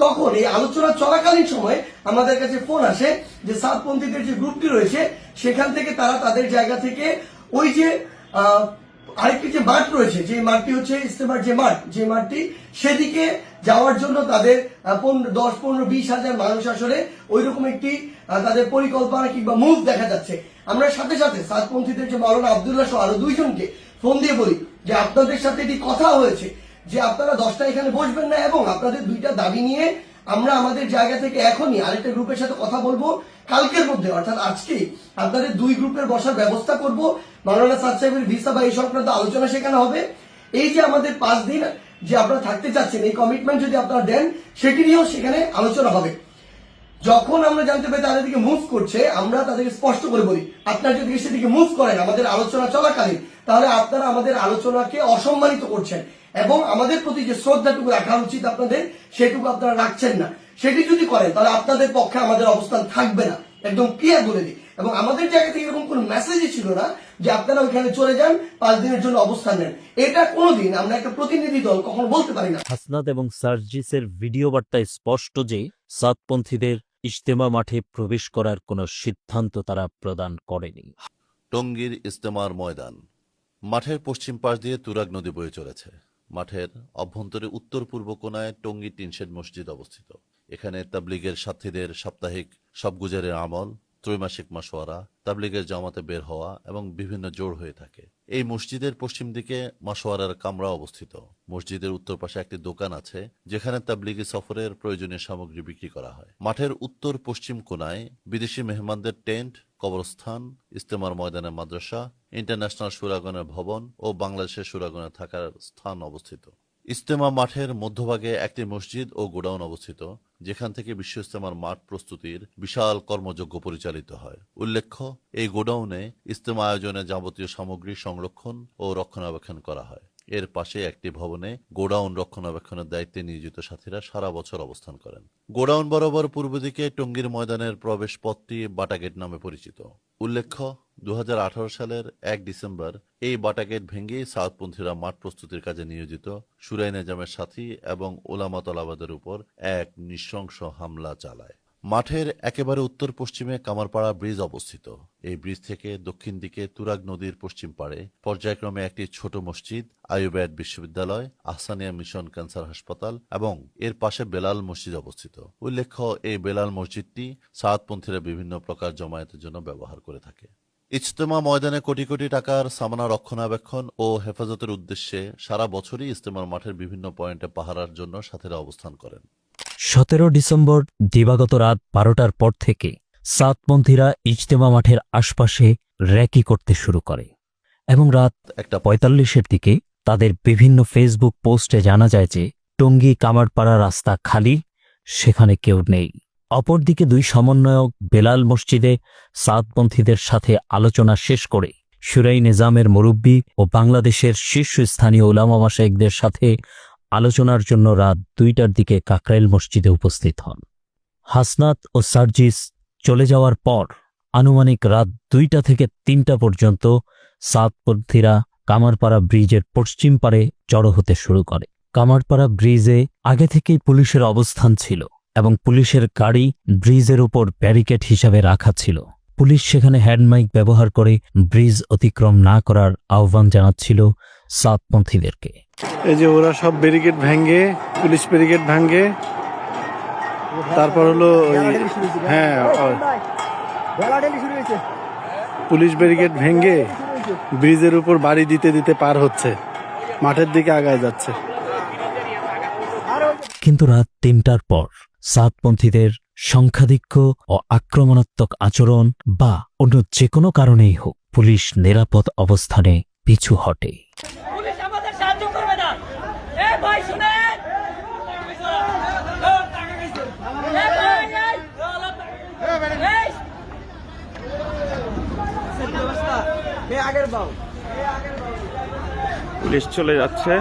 তখন এই আলোচনা চলাকালীন সময় আমাদের কাছে ফোন আসে যে সাতপন্থীদের যে গ্রুপটি রয়েছে সেখান থেকে তারা তাদের জায়গা থেকে ওই যে আরেকটি যে মাঠ রয়েছে, যে মাঠটি হচ্ছে ইস্তেমার যে মাঠটি, সেদিকে যাওয়ার জন্য তাদের 10, 15, 20 হাজার মানুষ আসলে ওইরকম একটি তাদের পরিকল্পনা কিংবা মুভ দেখা যাচ্ছে। আমরা সাথে সাথে সাতপন্থীদের যে মাওলানা আব্দুল্লাহ সহ আরো 2 জনকে ফোন দিয়ে বলি যে আপনাদের সাথে এটি কথা হয়েছে যে আপনারা 10টা এখানে বসবেন না এবং আপনাদের 2টা দাবি নিয়ে আমরা আমাদের জায়গা থেকে এখনই আরেকটা গ্রুপের সাথে কথা বলবো, কালকের মধ্যে অর্থাৎ আজকেই আপনাদের 2 গ্রুপের বসার ব্যবস্থা করব। মাওলানা সাদ সাহেবের ভিসা বা এই সংক্রান্ত আলোচনা সেখানে হবে। এই যে আমাদের 5 দিন যে আপনারা থাকতে চাচ্ছেন, এই কমিটমেন্ট যদি আপনারা দেন সেটি নিয়েও সেখানে আলোচনা হবে। যখন আমরা জানতে পারি তাদের দিকে মুভ করছে, আমরা তাদেরকে স্পষ্ট করে বলি আপনারা যদি সেদিকে মুভ করেন আমাদের আলোচনা চলাকালীন, তাহলে আপনারা আমাদের আলোচনাকে অসম্মানিত করছেন এবং আমাদের প্রতি যে শ্রদ্ধাটুকু রাখা উচিত আপনাদের, সেটুকু আপনারা রাখছেন না। সেটি যদি করেন তাহলে আপনাদের পক্ষে আমাদের অবস্থান থাকবে না, একদম ক্লিয়ার বলে দিই। এবং আমাদের জায়গা থেকে এরকম কোনো মেসেজই ছিল না যে আপনারা ওইখানে চলে যান, 5 দিনের জন্য অবস্থান নেন। এটা কোনোদিন আমরা একটা প্রতিনিধি দল কখনো বলতে পারি না। হাসনাত এবং সার্জিসের ভিডিও বার্তায় স্পষ্ট যে সাতপন্থীদের ইজতেমা মাঠে প্রবেশ করার কোনো সিদ্ধান্ত তারা প্রদান করেনি। টঙ্গীর ইজতেমার ময়দান। মাঠের পশ্চিম পাশ দিয়ে তুরাগ নদী বয়ে চলেছে। মাঠের অভ্যন্তরে উত্তর পূর্ব কোণায় টঙ্গী টিনশেড মসজিদ অবস্থিত। এখানে তাবলিগের সাথীদের সাপ্তাহিক সব গুজারের আমল, ত্রৈমাসিক মাসোয়ারা, তাবলিগের জামাতে বের হওয়া এবং বিভিন্ন জোড় হয়ে থাকে। এই মসজিদের পশ্চিম দিকে মাসোয়ারার কামরা অবস্থিত। মসজিদের উত্তর পাশে একটি দোকান আছে যেখানে তাবলিগি সফরের প্রয়োজনীয় সামগ্রী বিক্রি করা হয়। মাঠের উত্তর পশ্চিম কোণায় বিদেশি মেহমানদের টেন্ট, কবরস্থান, ইজতেমার ময়দানে মাদ্রাসা, ইন্টারন্যাশনাল সুরাগনের ভবন ও বাংলাদেশের সুরাগনে থাকার স্থান অবস্থিত। ইজতেমা মাঠের মধ্যভাগে একটি মসজিদ ও গোডাউন অবস্থিত, যেখান থেকে বিশ্ব ইজতেমার মাঠ প্রস্তুতির বিশাল কর্মযজ্ঞ পরিচালিত হয়। উল্লেখ্য, এই গোডাউনে ইজতেমা আয়োজনে যাবতীয় সামগ্রী সংরক্ষণ ও রক্ষণাবেক্ষণ করা হয়। এর পাশে একটি ভবনে গোডাউন রক্ষণাবেক্ষণের দায়িত্বে নিয়োজিত সাথীরা সারা বছর অবস্থান করেন। গোডাউন বরাবর পূর্ব দিকে টঙ্গীর ময়দানের প্রবেশ পথটি বাটাগেট নামে পরিচিত। উল্লেখ্য, 2018 সালের 1 ডিসেম্বর এই বাটাগেট ভেঙে সাউথপন্থীরা মাঠ প্রস্তুতির কাজে নিয়োজিত সুরাই নেজামের সাথী এবং ওলামা তলাবাদের উপর এক নৃশংস হামলা চালায়। মাঠের একেবারে উত্তর পশ্চিমে কামারপাড়া ব্রিজ অবস্থিত। এই ব্রিজ থেকে দক্ষিণ দিকে তুরাগ নদীর পশ্চিম পাড়ে পর্যায়ক্রমে একটি ছোট মসজিদ, আইয়ুবায়াত বিশ্ববিদ্যালয়, আহসানিয়া মিশন ক্যান্সার হাসপাতাল এবং এর পাশে বেলাল মসজিদ অবস্থিত। উল্লেখ্য, এই বেলাল মসজিদটি সাউথপন্থীরা বিভিন্ন প্রকার জমায়েতের জন্য ব্যবহার করে থাকে। ইজতেমা ময়দানে কোটি কোটি টাকার সামানা রক্ষণাবেক্ষণ ও হেফাজতের উদ্দেশ্যে সারা বছরই ইজতেমার মাঠের বিভিন্ন পয়েন্টে পাহারার জন্য সাথীরা অবস্থান করেন। 17 ডিসেম্বর দিবাগত রাত 12টার পর থেকে সাতপন্থীরা ইজতেমা মাঠের আশপাশে র্যাকি করতে শুরু করে এবং রাত 1:45-এর দিকে তাদের বিভিন্ন ফেসবুক পোস্টে জানা যায় যে টঙ্গী কামারপাড়া রাস্তা খালি, সেখানে কেউ নেই। অপরদিকে 2 সমন্বয়ক বেলাল মসজিদে সাতপন্থীদের সাথে আলোচনা শেষ করে সুরাই নিজামের মুরব্বী ও বাংলাদেশের শীর্ষস্থানীয় উলামা মাশায়েখদের সাথে আলোচনার জন্য রাত 2টার দিকে কাকরাইল মসজিদে উপস্থিত হন। হাসনাত ও সার্জিস চলে যাওয়ার পর আনুমানিক রাত 2টা থেকে 3টা পর্যন্ত সাতপন্থীরা কামারপাড়া ব্রিজের পশ্চিম পারে জড়ো হতে শুরু করে। কামারপাড়া ব্রিজে আগে থেকেই পুলিশের অবস্থান ছিল এবং পুলিশের গাড়ি ব্রিজের উপর ব্যারিকেড হিসাবে রাখা ছিল। পুলিশ সেখানে হ্যান্ডমাইক ব্যবহার করে ব্রিজ অতিক্রম না করার আহ্বান জানাচ্ছিল সাতপন্থীদেরকে। এই যে ওরা সব ব্যারিকেড ভাঙে, পুলিশ ব্যারিকেড ভাঙে, তারপর হলো পুলিশ ব্যারিকেড ভেঙে ব্রিজের উপর বাড়ি দিতে দিতে পার হচ্ছে, মাঠের দিকে আগায় যাচ্ছে। কিন্তু রাত 3টার পর সাতপন্থীদের সংখ্যাধিক্য ও আক্রমণাত্মক আচরণ বা অন্য যে কোনো কারণেই হোক, পুলিশ নিরাপদ অবস্থানে পিছু হটে। পুলিশ আমাদের সাহায্য করবে না। এ ভাই শুনেন, এ ভাই পুলিশ চলে যাচ্ছে।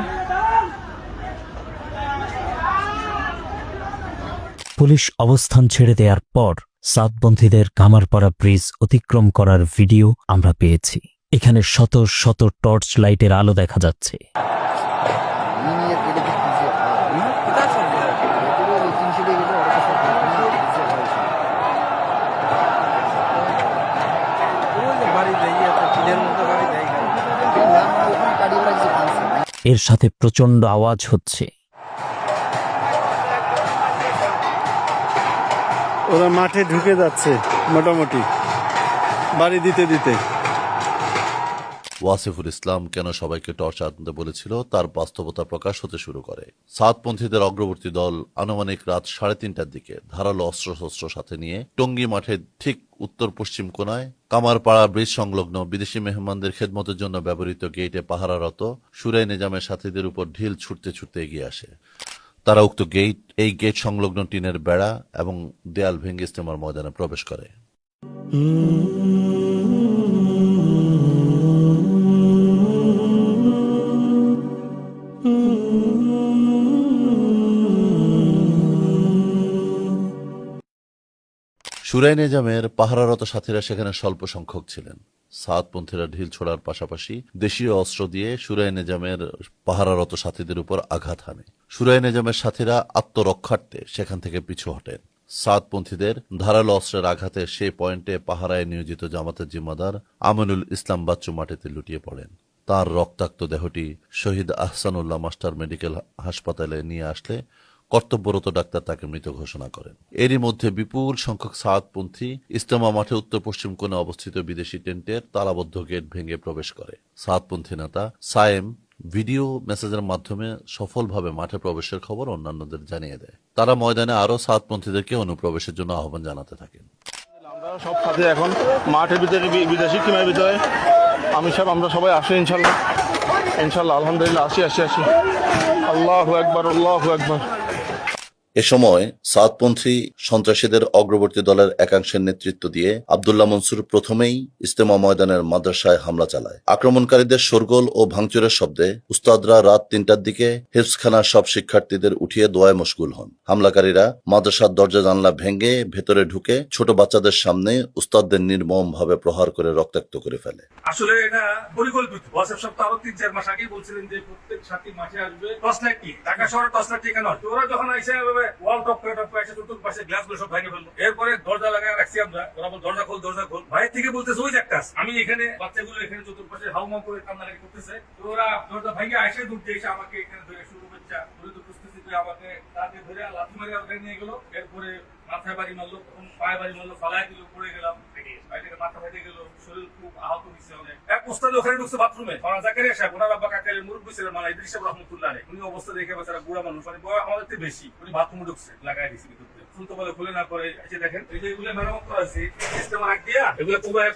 পুলিশ অবস্থান ছেড়ে দেওয়ার পর সাতপন্থীদের কামারপাড়া ব্রিজ অতিক্রম করার ভিডিও আমরা পেয়েছি। এখানে শত শত টর্চ লাইটের আলো দেখা যাচ্ছে। এর সাথে প্রচন্ড আওয়াজ হচ্ছে। ওরা মাঠে ঢুকে যাচ্ছে মোটামুটি বাড়ি দিতে দিতে। ওয়াসিফুল ইসলাম কেন সবাইকে টর্চ আনতে বলেছিল তার বাস্তবতা প্রকাশ হতে শুরু করে। সাতপন্থীদের অগ্রবর্তী দল আনুমানিক রাত 3:30টার দিকে ধারালো অস্ত্রশস্ত্র সাথে নিয়ে টঙ্গী মাঠের ঠিক উত্তর পশ্চিম কোনায় কামারপাড়া ব্রিজ সংলগ্ন বিদেশি মেহমানদের খেদমতের জন্য ব্যবহৃত গেটে পাহারারত সুরাই নিজামের সাথীদের উপর ঢিল ছুটতে ছুটতে এগিয়ে আসে। তারা উক্ত এই গেট সংলগ্ন টিনের বেড়া এবং দেয়াল ভেঙে ইজতেমার ময়দানে প্রবেশ করে। সুরাই নিজামের পাহারারত সাথীরা সেখানে স্বল্প সংখ্যক ছিলেন। সাতপন্থীরা ঢিল ছোড়ার পাশাপাশি দেশীয় অস্ত্র দিয়ে সুরাই নিজামের পাহারারত সাথীদের উপর আঘাত হানে। সুরাই নিজামের সাথীরা আত্মরক্ষার্থে সেখান থেকে পিছু হটেন। সাতপন্থীদের ধারালো অস্ত্রের আঘাতে সেই পয়েন্টে পাহারায় নিয়োজিত জামাতের জিম্মাদার আমিনুল ইসলাম বাচ্চু মাটিতে লুটিয়ে পড়েন। তার রক্তাক্ত দেহটি শহীদ আহসানুল্লাহ মাস্টার মেডিকেল হাসপাতালে নিয়ে আসলে কর্তব্যরত ডাক্তার তাকে মৃত ঘোষণা করেন। এরই মধ্যে বিপুল সংখ্যক সাতপন্থী ইজতেমা মাঠে উত্তর পশ্চিম কোণে অবস্থিত বিদেশি টেন্টের তালাবদ্ধ গেট ভেঙে প্রবেশ করে। সাতপন্থী নেতা সায়েম ভিডিও মেসেজের মাধ্যমে সফলভাবে মাঠে প্রবেশের খবর অন্যান্যদের জানিয়ে দেয়। তারা ময়দানে আরও সাতপন্থীদেরকে অনুপ্রবেশের জন্য আহ্বান জানাতে থাকেন। আমরা সব সাথে এখন মাঠের ভিতরে বিদেশি টিমের ভিতরে আমি সব আমরা সবাই আসি ইনশাল্লাহ আলহামদুলিল্লাহ আসি আল্লাহু আকবার আল্লাহু আকবার। এ সময় সাতপন্থী সন্ত্রাসীদের অগ্রবর্তী দলের একাংশের নেতৃত্ব দিয়ে আব্দুল্লাহ মনসুর প্রথমেই ইজতেমা ময়দানের মাদ্রাসায় হামলা চালায়। আক্রমণকারীদের শোরগোল ও ভাঙচুরের শব্দে উস্তাদরা রাত 3টার দিকে হিফজখানার সব শিক্ষার্থীদের উঠিয়ে দোয়ায় মশগুল হন। হামলাকারীরা মাদ্রাসার দরজা জানলা ভেঙে ভেতরে ঢুকে ছোট বাচ্চাদের সামনে উস্তাদদের নির্মমভাবে প্রহার করে রক্তাক্ত করে ফেলে। আসলে এটা পরিকল্পিত। ওয়াসিফ সাহেব আরো 3-4 মাস আগে বলছিলেন যে প্রত্যেক সাথী মাঠে আসবে টর্চ লাইট নিয়ে। ঢাকা শহরে টর্চ লাইট ঠিকানা হয়। ওরা যখন আইসে ওয়াল টপ করে এসে চতুর্পাশে গ্লাসগুলো সব ভেঙে ফেললো। এরপরে দরজা লাগায় রাখছি আমরা। ওরা বল দরজা খোল। ভাই থেকে বলতেছে ওই যে একটা আমি এখানে বাচ্চাগুলো এখানে চতুর্পাশে হাউমাউ করে কান্নাকাটি করতেছে। ওরা দরজা ভেঙে আসে দূরতে এসে আমাকে এখানে ধরে শুরু করছে আমাকে তাতে ধরে লাথি মারি ওখানে নিয়ে গেলো। এরপরে মাথায় বাড়ি মারলো, পায়ে বাড়ি মারলো, ফালায় দিল, পড়ে গেলাম। মাথা ফেটে গেল, শরীর খুব আহত হচ্ছে অনেক। এক ওস্তাদ ওখানে ঢুকছে বাথরুমে। জাকারিয়া সাহেব ওনার আব্বা কাকালের মুরব্বী ছিলেন মানে ইদ্রিস সাহেব রহমতুল্লাহ আলাইহি। উনি অবস্থা দেখে বেচারা বুড়া মানুষ মানে বয়স আমাদের থেকে বেশি। উনি বাথরুমে ঢুকছে লাগাই দিয়েছে ভিতরে। খুলতে বলে খুলে না করে এসে দেখেন এই যে এগুলো মেরামত করা আছে ইস্তেমা আগ দিয়া এগুলো কুবায়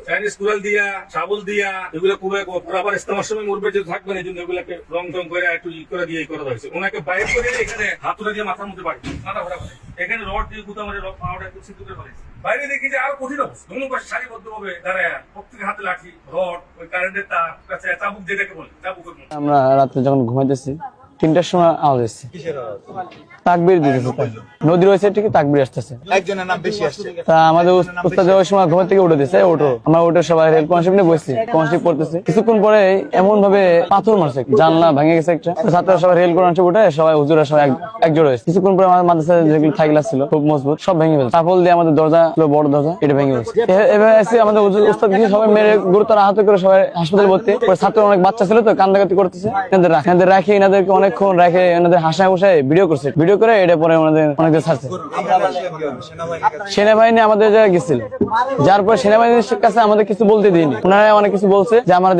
চাইনিজ কুড়াল দিয়া শাবল দিয়া এগুলো কুবায় আবার ইস্তেমার সময় মুরব্বী যে থাকবেন এই জন্য এগুলোকে রং টং করে একটু করে দিয়ে করা হয়েছে। ওনাকে বাইরে করে এখানে হাতুড়া দিয়ে মাথার মধ্যে বাড়ি মাথা ভরা করে এখানে রড দিয়ে গুতা মারে পাউডার একটু সিদ্ধ করে ফেলেছে। বাইরে দেখি যে আরো কঠিন অবস্থা। দুনো পাশে সারিবদ্ধ ভাবে দাঁড়ায় প্রত্যেকের হাতে লাঠি রড ওই কারেন্টের তার কাছে চাবুক যেটাকে বলে চাবুকের মতো। আমরা রাত্রে যখন ঘুমাইতেছি 3টার সময় আওয়াজ এসছে তাকবীর দিতেছে। নদী রয়েছে ঠিক তাকবীর আসতেছে। একজনের নাম বেশি আসছে। তা আমাদের উস্তাদ ওই সময় ঘুম থেকে উঠে দিয়েছে। ওঠো আমরা উঠে সবাই রেল কনসেপ্ট নিয়ে বসছি কনসেপ্ট পড়তেছি। কিছুক্ষণ পরে এমন ভাবে পাথর মারছে জানলা ভেঙে গেছে একটা। ছাত্ররা সবাই রেল কনসেপ্ট উঠে সবাই হুজুরা সবাই একজোড় হয়েছে। কিছুক্ষণ পরে আমাদের মাদ্রাসায় যেগুলো থাইগ্লাস ছিল খুব মজবুত সব ভেঙে ফেলছে। তারপর দিয়ে আমাদের দরজা ছিল বড় দরজা এটা ভেঙে ফেলছে। এভাবে এসে আমাদের উস্তাদ দিয়ে সবাই মেরে গুরুতর আহত করে সবাই হাসপাতালে ভর্তি। ছাত্র অনেক বাচ্চা ছিল তো কান্দাকাতি করতেছে। এনাদের রাখি এনাদেরকে অনেকক্ষণ রেখে এনাদের হাসায় বসায় ভিডিও করছে। ভিডিও করে এটা পরে ওনাদের অনেকদের ছাড়ছে। সেনাবাহিনী আমাদের জায়গায় গেছিল যার পরে সেনাবাহিনীর কাছে আমাদের কিছু বলতে দিইনি। ওনারা অনেক কিছু বলছে যে আমাদের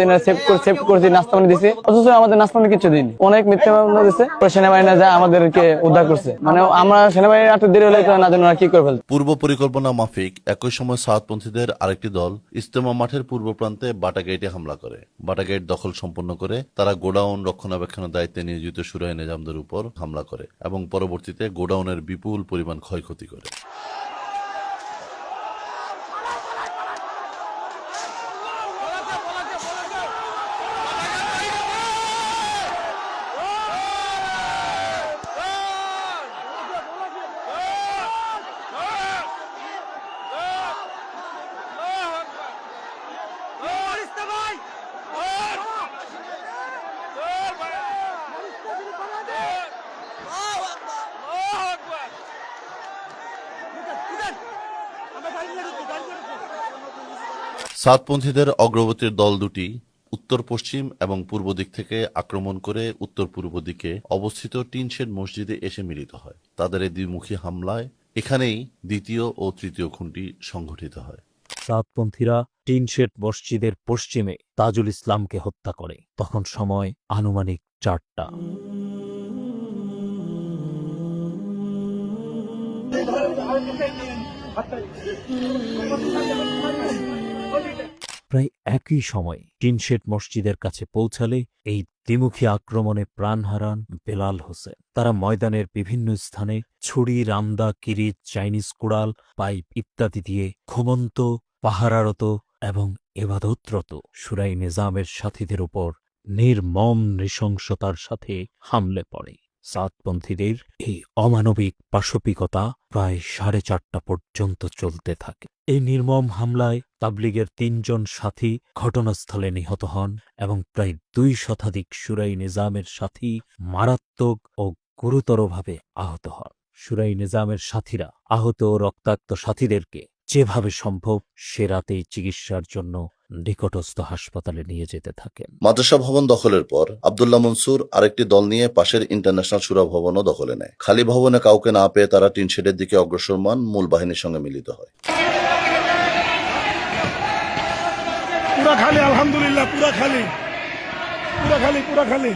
সেভ করছি নাস্তা পানি দিছি অথচ আমাদের নাস্তা পানি কিছু দিইনি। অনেক মিথ্যা মামলা দিচ্ছে। সেনাবাহিনী যা আমাদেরকে উদ্ধার করছে মানে আমরা সেনাবাহিনীর একটু দেরি হলে না জানি ওরা কি করে ফেলছে। পূর্ব পরিকল্পনা মাফিক একই সময় সাতপন্থীদের আরেকটি দল ইজতেমা মাঠের পূর্ব প্রান্তে বাটা গেটে হামলা করে। বাটা গেট দখল সম্পন্ন করে তারা গোডাউন রক্ষণাবেক্ষণের দায়িত্বে নিয়োজিত সুরাই নিজামদের উপর হামলা করে এবং পরবর্তীতে গোডাউনের বিপুল পরিমাণ ক্ষয়ক্ষতি করে। সাতপন্থীদের অগ্রবর্তীর দল দুটি উত্তর পশ্চিম এবং পূর্ব দিক থেকে আক্রমণ করে উত্তর পূর্ব দিকে অবস্থিত টিনশেড মসজিদে এসে মিলিত হয়। তাদের এই দ্বিমুখী হামলায় এখানেই দ্বিতীয় ও তৃতীয় খুনটি সংঘটিত হয়। সাতপন্থীরা টিনশেড মসজিদের পশ্চিমে তাজুল ইসলামকে হত্যা করে। তখন সময় আনুমানিক 4টা। প্রায় একই সময়ে টিনশেড মসজিদের কাছে পৌঁছালে এই দ্বিমুখী আক্রমণে প্রাণ হারান বেলাল হোসেন। তারা ময়দানের বিভিন্ন স্থানে ছুরি, রামদা, কিরিচ, চাইনিজ কুড়াল, পাইপ ইত্যাদি দিয়ে ঘুমন্ত, পাহারারত এবং এবাদতরত শুরাই নিজামের সাথীদের উপর নির্মম নৃশংসতার সাথে হামলে পড়ে। সাতপন্থীদের এই অমানবিক পাশবিকতা প্রায় 4:30 পর্যন্ত চলতে থাকে। এই নির্মম হামলায় তাবলিগের 3 জন সাথী ঘটনাস্থলে নিহত হন এবং প্রায় 2 শতাধিক শুরাই নিজামের সাথী মারাত্মক ও গুরুতরভাবে আহত হন। শুরাই নিজামের সাথীরা আহত ও রক্তাক্ত সাথীদেরকে যেভাবে সম্ভব সে রাতেই চিকিৎসার জন্য নিকটস্থ হাসপাতালে নিয়ে যেতে থাকেন। মাদ্রাসা ভবন দখলের পর আব্দুল্লাহ মনসুর আরেকটি দল নিয়ে পাশের ইন্টারন্যাশনাল শুরা ভবনও দখলে নেয়। খালি ভবনে কাউকে না পেয়ে তারা টিনশেডের দিকে অগ্রসরমান মূল বাহিনীর সঙ্গে মিলিত হয়। পুরা খালি, আলহামদুলিল্লাহ, পুরা খালি, পুরা খালি, পুরা খালি।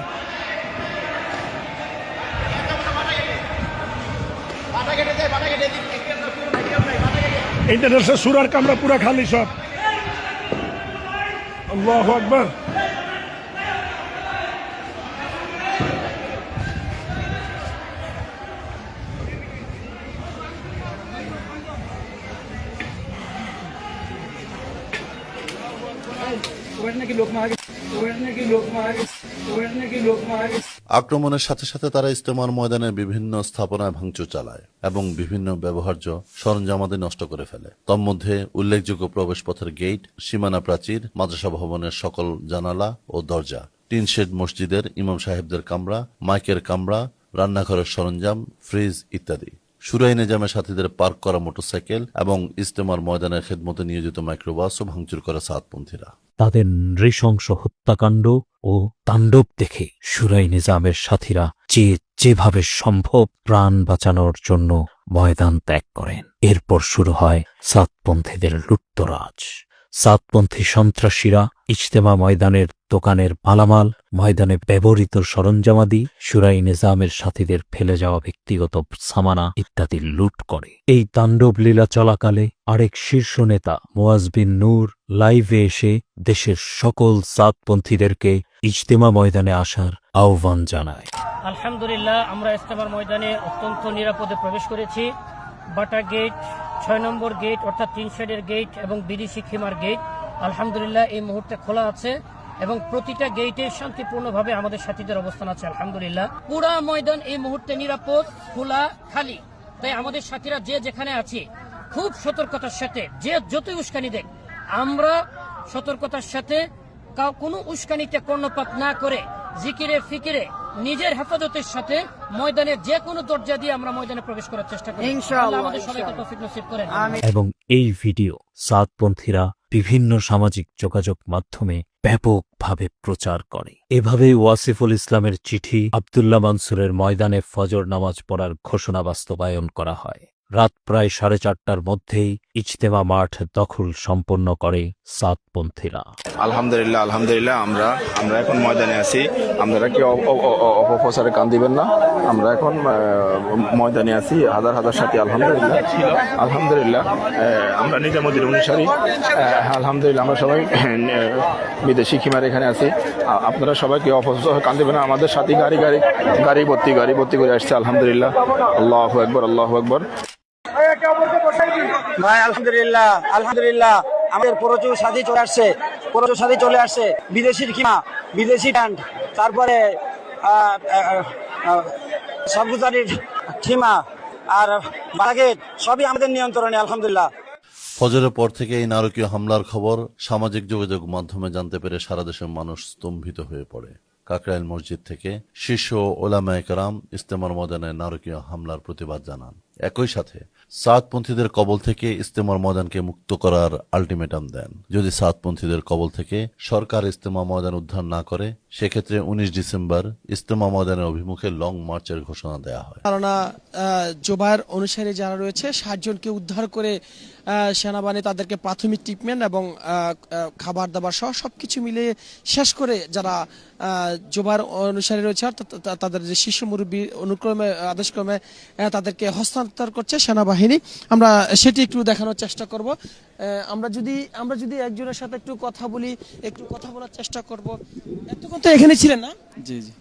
ইন্টারন্যাশনাল সুরার কামরা পুরা খালি সব। আল্লাহু আকবার। আক্রমণের সাথে সাথে তারা ইজতেমার ময়দানের বিভিন্ন স্থাপনায় ভাঙচুর চালায় এবং বিভিন্ন ব্যবহার্য সরঞ্জামাদি নষ্ট করে ফেলে। তন্মধ্যে উল্লেখযোগ্য প্রবেশপথের গেট, সীমানা প্রাচীর, মাদ্রাসা ভবনের সকল জানালা ও দরজা, টিনশেড মসজিদের ইমাম সাহেবদের কামরা, মাইকের কামরা, রান্নাঘরের সরঞ্জাম, ফ্রিজ ইত্যাদি। শুরাই নিজামের সাথীদের পার্ক করা মোটরসাইকেল এবং ইজতেমার ময়দানের খেদমতে নিয়োজিত মাইক্রোবাসও ভাঙচুর করে সাতপন্থীরা। তাদের নৃশংস হত্যাকাণ্ড ও তাণ্ডব দেখে শুরাই নিজামের সাথীরা যেভাবে সম্ভব প্রাণ বাঁচানোর জন্য ময়দান ত্যাগ করেন। এরপর শুরু হয় সাতপন্থীদের লুটতরাজ। সাতপন্থী সন্ত্রাসীরা ইজতেমা ময়দানের দোকানের মালামাল, ময়দানে ব্যবহৃত সরঞ্জামাদি, শুরাই নিজামের সাথীদের ফেলে যাওয়া ব্যক্তিগত সামানা ইত্যাদি লুট করে। এই তাণ্ডব লীলা চলাকালে আরেক শীর্ষ নেতা মুয়াজ বিন নূর লাইভে এসে দেশের সকল সাতপন্থীদেরকে ইজতেমা ময়দানে আসার আহ্বান জানায়। আলহামদুলিল্লাহ, আমরা ইজতেমার ময়দানে অত্যন্ত নিরাপদে প্রবেশ করেছি। বাটা গেট, 6 নম্বর গেট অর্থাৎ টিনশেডের গেট এবং বিদেশি খিমার গেট আলহামদুলিল্লাহ এই মুহূর্তে খোলা আছে এবং প্রতিটা গেটে শান্তিপূর্ণভাবে আমাদের সাথীদের অবস্থান আছে আলহামদুলিল্লাহ। পুরা ময়দান এই মুহূর্তে নিরাপদ, খোলা, খালি। তাই আমাদের সাথীরা যে যেখানে আছে খুব সতর্কতার সাথে, যে যতই উস্কানি দেখ, আমরা সতর্কতার সাথে কোনো উস্কানিতে কর্ণপাত না করে জিকিরে ফিকিরে নিজের হেফাজতের সাথে ময়দানের যে কোনো দরজা দিয়ে আমরা ময়দানে প্রবেশ করার চেষ্টা করি। আল্লাহ আমাদের সবাইকে তৌফিক নসিব করেন। এবং এই ভিডিও সাতপন্থীরা বিভিন্ন সামাজিক যোগাযোগ মাধ্যমে ব্যাপকভাবে প্রচার করে। এভাবে ওয়াসিফুল ইসলামের চিঠি আব্দুল্লাহ মনসুরের ময়দানে ফজর নামাজ পড়ার ঘোষণা বাস্তবায়ন করা হয়। রাত প্রায় 4:30টার মধ্যেই ইজতেমা মাঠ দখল সম্পন্ন করে সাতপন্থীরা। আলহামদুলিল্লাহ, আলহামদুলিল্লাহ, আমরা এখন ময়দানে আছি। আপনারা কি অপপ্রচারে কান দিবেন না? আমরা এখন ময়দানে আছি, হাজার হাজার সাথী। আলহামদুলিল্লাহ, আলহামদুলিল্লাহ, আমরা নিজামুদ্দিন অনুসারী। আলহামদুলিল্লাহ, আমরা সবাই বিদেশি খিমার এখানে আছি। আপনারা সবাই কি অপপ্রচারে কান দিবেন না? আমাদের সাথী গাড়ি ভর্তি করে আসছে। আলহামদুলিল্লাহ, আল্লাহু আকবার, আল্লাহু আকবার। ভাই আলহামদুলিল্লাহ, আলহামদুলিল্লাহ, আমাদের প্রচুর সাথী চলে আসছে। বিদেশির খিমা, বিদেশি প্যান্ট, তারপরে সবগুজারির খিমা আর বাগেট সবই আমাদের নিয়ন্ত্রণে আলহামদুলিল্লাহ। ফজরের পর থেকে এই নারকীয় হামলার খবর সামাজিক যোগাযোগ মাধ্যমে জানতে পেরে সারা দেশের মানুষ স্তম্ভিত হয়ে পড়ে। কাকরাইল মসজিদ থেকে শীর্ষ ওলামায়ে কেরাম ইজতেমার ময়দানে নারকীয় হামলার প্রতিবাদ জানান। একই সাথে সাদপন্থীদের কবল থেকে ইজতেমার ময়দানকে মুক্ত করার আলটিমেটাম দেন। যদি সাদপন্থীদের কবল থেকে সরকার ইজতেমা ময়দান উদ্ধার না করে, সেক্ষেত্রে 19 ডিসেম্বর ইজতেমা ময়দানের অভিমুখে লং মার্চের ঘোষণা দেয়া হয়। কেননা জোবায়ের অনুসারী যারা রয়েছে 60 জনকে উদ্ধার করে সেনাবাহিনী তাদেরকে প্রাথমিক ট্রিটমেন্ট এবং খাবার দাবার সহ সবকিছু মিলিয়ে শেষ করে যারা জোবায়ের অনুসারী রয়েছে তাদের যে শিশু মুরব্বী অনুক্রমে আদেশক্রমে তাদেরকে হস্তান্তর করছে সেনাবাহিনী। আমরা সেটি একটু দেখানোর চেষ্টা করব। আমরা যদি একজনের সাথে একটু কথা বলার চেষ্টা করব। এতক্ষণ তো এখানে ছিলেন না? জি জি,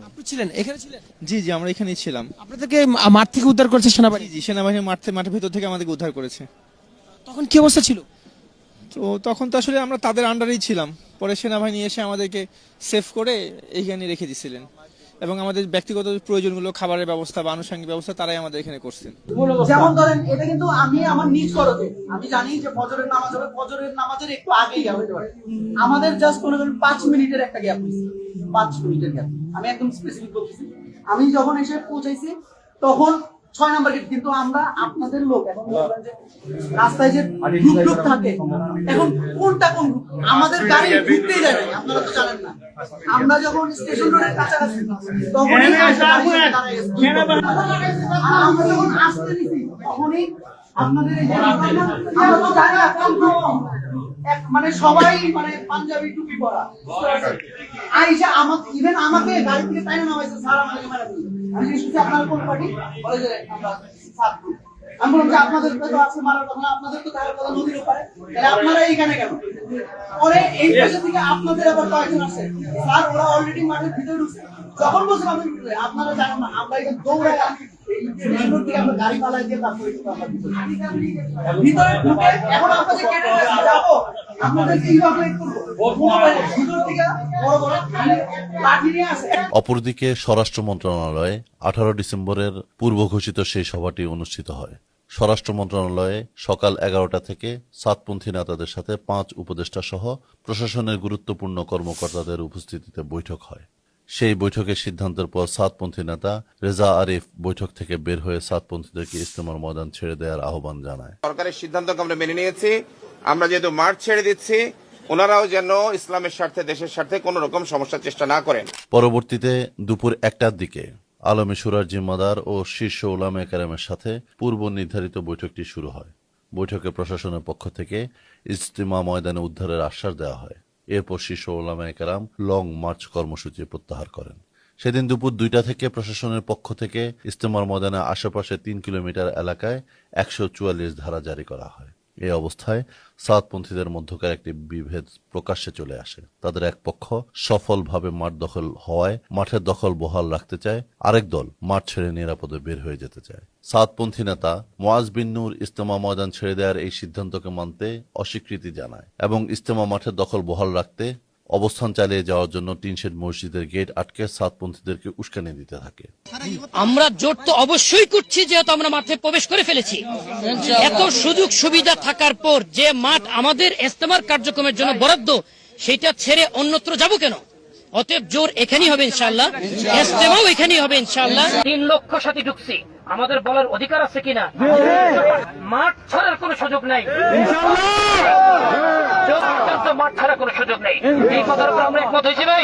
আপনি ছিলেন এখানে ছিলেন? জি জি, আমরা এখানেই ছিলাম। আপনাদেরকে মাঠ থেকে উদ্ধার করেছে সেনাবাহিনী? জি, সেনাবাহিনী মাঠের ভিতর থেকে আমাদেরকে উদ্ধার করেছে। তখন কি অবস্থা ছিল? তো তখন তো আসলে আমরা তাদের আন্ডারেই ছিলাম। পরে সেনাবাহিনী এসে আমাদেরকে সেফ করে এইখানে রেখে দিয়েছিলেন এবং আমাদের ব্যক্তিগত প্রয়োজনগুলো, খাবারের ব্যবস্থা বা আনুষঙ্গিক ব্যবস্থা তারাই আমাদের এখানে করছেন। যেমন ধরেন এটা কিন্তু আমি আমার নিজ খরচে, আমি জানি যে ফজরের নামাজ হবে, ফজরের নামাজের একটু আগেই হতে পারে, আমাদের জাস্ট মনে করেন 5 মিনিটের একটা গ্যাপ হয়েছে, 5 মিনিটের গ্যাপ। আমি একদম স্পেসিফিক বলতেছি, আমি যখন এসে পৌঁছাইছি তখন 6 নাম্বার গেট, কিন্তু আমরা আপনাদের লোক এখন রাস্তায় যে গ্রুপ থাকে, এখন কোনটা কোন গ্রুপ আমাদের গাড়ি ঢুকতেই যায় না, আপনারা তো জানেন না। আমরা যখন স্টেশন রোডের কাছাকাছি তখনই আমরা যখন আসতে নিছি তখনই আপনাদের এই যে আমরা তো জানি মানে সবাই মানে পাঞ্জাবি টুপি পরা আইসা আমাকে ইভেন আমাকে গাড়ি থেকে টাইনা নামাইছে, স্যার আমাকে মারা দিল। আমি জিজ্ঞেস আপনার কোন পার্টি? বলে যে আমরা সাতপুর। আমি বললাম যে আপনাদের তো আছে মারার কথা, আপনাদের তো থাকার কথা নদীর ওপারে, তাহলে আপনারা এইখানে কেন? পরে এই পাশে থেকে আপনাদের আবার কয়েকজন আছে, স্যার ওরা অলরেডি মাঠের ভিতরে ঢুকছে। যখন বলছে মাঠের ভিতরে, আপনারা জানেন না আমরা এখানে দৌড়াই গাড়ি পালাই দিয়ে তারপরে ভিতরে ঢুকে এখন আপনাদের কেটে যাবো, আপনাদেরকে ইভাকুয়েট করবো ভিতর থেকে বড় বড় লাঠি নিয়ে আসে। অপরদিকে স্বরাষ্ট্র মন্ত্রণালয়ে 18 ডিসেম্বরের পূর্ব ঘোষিত সেই সভাটি অনুষ্ঠিত হয়। স্বরাষ্ট্র মন্ত্রণালয়ে সকাল 11টা থেকে সাতপন্থী নেতাদের সাথে 5 উপদেষ্টা সহ প্রশাসনের গুরুত্বপূর্ণ কর্মকর্তাদের উপস্থিতিতে বৈঠক হয়। সেই বৈঠকের সিদ্ধান্তের পর সাতপন্থী নেতা রেজা আরিফ বৈঠক থেকে বের হয়ে সাতপন্থীদেরকে ইজতেমার ময়দান ছেড়ে দেওয়ার আহ্বান জানায়। সরকারের সিদ্ধান্তকে আমরা মেনে নিয়েছি। আমরা যেহেতু মাঠ ছেড়ে দিচ্ছি, ওনারাও যেন ইসলামের স্বার্থে, দেশের স্বার্থে কোনো রকম সমস্যার চেষ্টা না করেন। পরবর্তীতে দুপুর 1টার দিকে আলমী শুরার জিম্মাদার ও শীর্ষ উলামায়ে কেরামের সাথে পূর্ব নির্ধারিত বৈঠকটি শুরু হয়। বৈঠকে প্রশাসনের পক্ষ থেকে ইজতেমা ময়দানে উদ্ধারের আশ্বাস দেওয়া হয়। এরপর শীর্ষ উলামায়ে কেরাম লং মার্চ কর্মসূচি প্রত্যাহার করেন। সেদিন দুপুর 2টা থেকে প্রশাসনের পক্ষ থেকে ইজতেমার ময়দানের আশেপাশে 3 কিলোমিটার এলাকায় 144 ধারা জারি করা হয়। এই অবস্থায় সাতপন্থীদের মধ্যকার একটি বিভেদ প্রকাশ্যে চলে আসে। তাদের এক পক্ষ সফলভাবে মাঠ দখল হওয়ায় মাঠের দখল বহাল রাখতে চায়, আরেক দল মাঠ ছেড়ে নিরাপদে বের হয়ে যেতে চায়। সাতপন্থী নেতা মুআজ বিন নূর ইজতেমা ময়দান ছেড়ে দেওয়ার এই সিদ্ধান্তকে মানতে অস্বীকৃতি জানায় এবং ইজতেমা মাঠের দখল বহাল রাখতে অবস্থান চালিয়ে যাওয়ার জন্য টিনশেড মসজিদের গেট আটকে সাতপন্থীদেরকে উস্কানি দিতে থাকে। আমরা জোট তো অবশ্যই করছি, যেহেতু আমরা মাঠে প্রবেশ করে ফেলেছি। এত সুযোগ সুবিধা থাকার পর যে মাঠ আমাদের ইজতেমার কার্যক্রমের জন্য বরাদ্দ, সেটা ছেড়ে অন্যত্র যাব কেন? অতএব জোর এখানেই হবে ইনশাআল্লাহ, ইজতেমাও এখানেই হবে ইনশাআল্লাহ। 3 লক্ষ সাথী ঢুকছি, আমাদের বলার অধিকার আছে কিনা? মাঠ ছাড়ার কোনো সুযোগ নাই মাঠ ছাড়া কোনো সুযোগ নেই। এই কথার উপর আমরা একমত হয়েছি ভাই।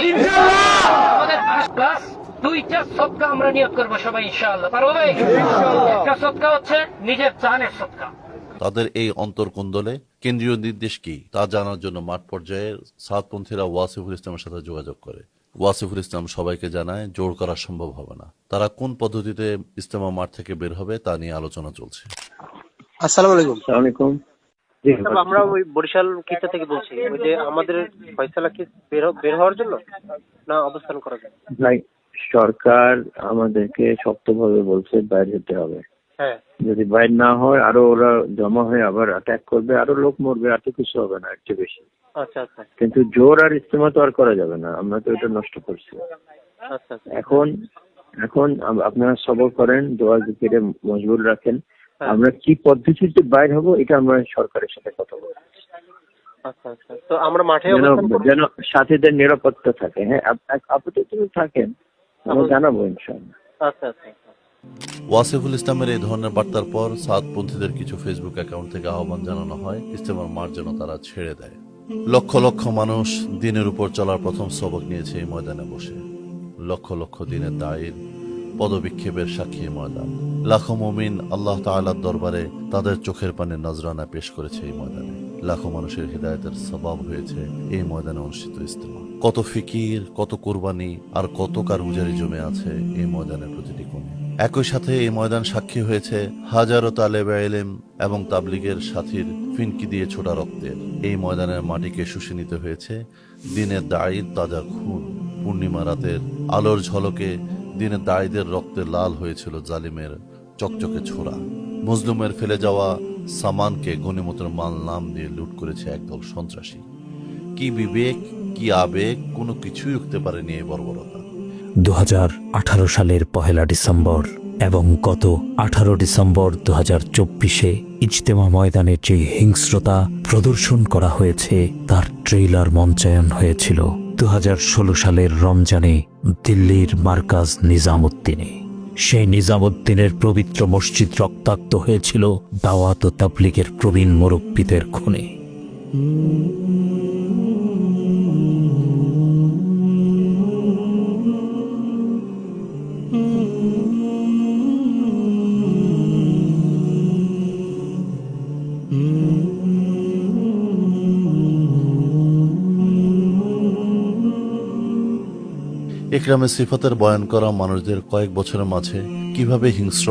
আমাদের প্লাস 2টা সদকা আমরা নিয়ত করবো সবাই ইনশাআল্লাহ। পারবো ভাই? একটা সদকা হচ্ছে নিজের জানের সদকা। তাদের এই অন্তর্কোন্দলে কেন্দ্রীয় নির্দেশ কি তা জানার জন্য মাঠ পর্যায়ে সাতপন্থীরা ওয়াসিফুল ইসলামের সাথে যোগাযোগ করে। ওয়াসিফুল ইসলাম সবাইকে জানায় জোর করা সম্ভব হবে না, তারা কোন পদ্ধতিতে ইজতেমা মাঠ থেকে বের হবে তা নিয়ে আলোচনা চলছে। আসসালামু আলাইকুম। আসসালামু আলাইকুম। আমরা ওই বরিশাল কিতা থেকে বলছি, ওই যে আমাদের ফয়সালা কি বের হওয়ার জন্য না অবস্থান করার জন্য? ভাই, সরকার আমাদেরকে শক্তভাবে বলছে বাইরে যেতে হবে। হ্যাঁ, যদি বাইরে না হয় আরো ওরা জমা হয়ে আবার অ্যাটাক করবে, আরো লোক মরবে, আর তো কিছু হবে না, একটু বেশি। আচ্ছা আচ্ছা। কিন্তু জোর আর ইস্তেমা তো আর করা যাবে না, আমরা তো এটা নষ্ট করছি। আচ্ছা। এখন আপনারা সবর করেন, দোয়া জিকিরে মজবুর রাখেন। আমরা কি পদ্ধতিতে বাইর হব এটা আমরা সরকারের সাথে কথা বলবো। আচ্ছা আচ্ছা। তো আমরা মাঠে যেন সাথীদের নিরাপত্তা থাকে। হ্যাঁ, আপাতত থাকেন, আমরা জানাবো ইনশাআল্লাহ। আচ্ছা আচ্ছা। ওয়াসিফুল ইসলামের এই ধরনের বার্তার পর সাদপন্থীদের কিছু ফেসবুক অ্যাকাউন্ট থেকে আহ্বান জানানো হয় ইজতেমার মাঠ যেন তারা ছেড়ে দেয়। লক্ষ লক্ষ মানুষ দিনের উপর চলার প্রথম সবক নিয়েছে এই ময়দানে বসে। লক্ষ লক্ষ দিনের দায়ের পদবিক্ষেপের সাক্ষী ময়দান। লাখো মুমিন আল্লাহ তাআলার দরবারে তাদের চোখের পানে নজরানা পেশ করেছে এই ময়দানে। লাখো মানুষের হিদায়াতের সবাব হয়েছে এই ময়দানে অনুষ্ঠিত ইজতেমা। কত ফিকির, কত কোরবানি আর কত কারগুজারি জমে আছে এই ময়দানের প্রতিটি কোণে। একই সাথে এই ময়দান সাক্ষী হয়েছে হাজারো তালেবে ইলম এবং তাবলিগের সাথীর ফিনকি দিয়ে ছোটা রক্তের। এই ময়দানের মাটিকে শুষে নিতে হয়েছে দিনের দায়ীর তাজা খুন। পূর্ণিমা রাতের আলোর ঝলকে দিনের দায়ীদের রক্তে লাল হয়েছিল জালিমের চকচকে ছোড়া। মজলুমের ফেলে যাওয়া সামানকে গনিমতের মাল নাম দিয়ে লুট করেছে একদল সন্ত্রাসী। কি বিবেক, কি আবেগ, কোনো কিছুই উঠতে পারেনি এই বর্বরতা। 2018 সালের 1 ডিসেম্বর এবং গত 18 ডিসেম্বর 2024-এ ইজতেমা ময়দানের যে হিংস্রতা প্রদর্শন করা হয়েছে তার ট্রেইলার মঞ্চায়ন হয়েছিল 2016 সালের রমজানে দিল্লির মার্কাজ নিজামুদ্দিনে। সেই নিজামুদ্দিনের পবিত্র মসজিদ রক্তাক্ত হয়েছিল দাওয়াত ও তাবলীগের প্রবীণ মুরব্বীদের খুনে। ইকরামে সিফাতের বয়ান করা মানুষদের কয়েক বছরের মাঝে কিভাবে হিংস্র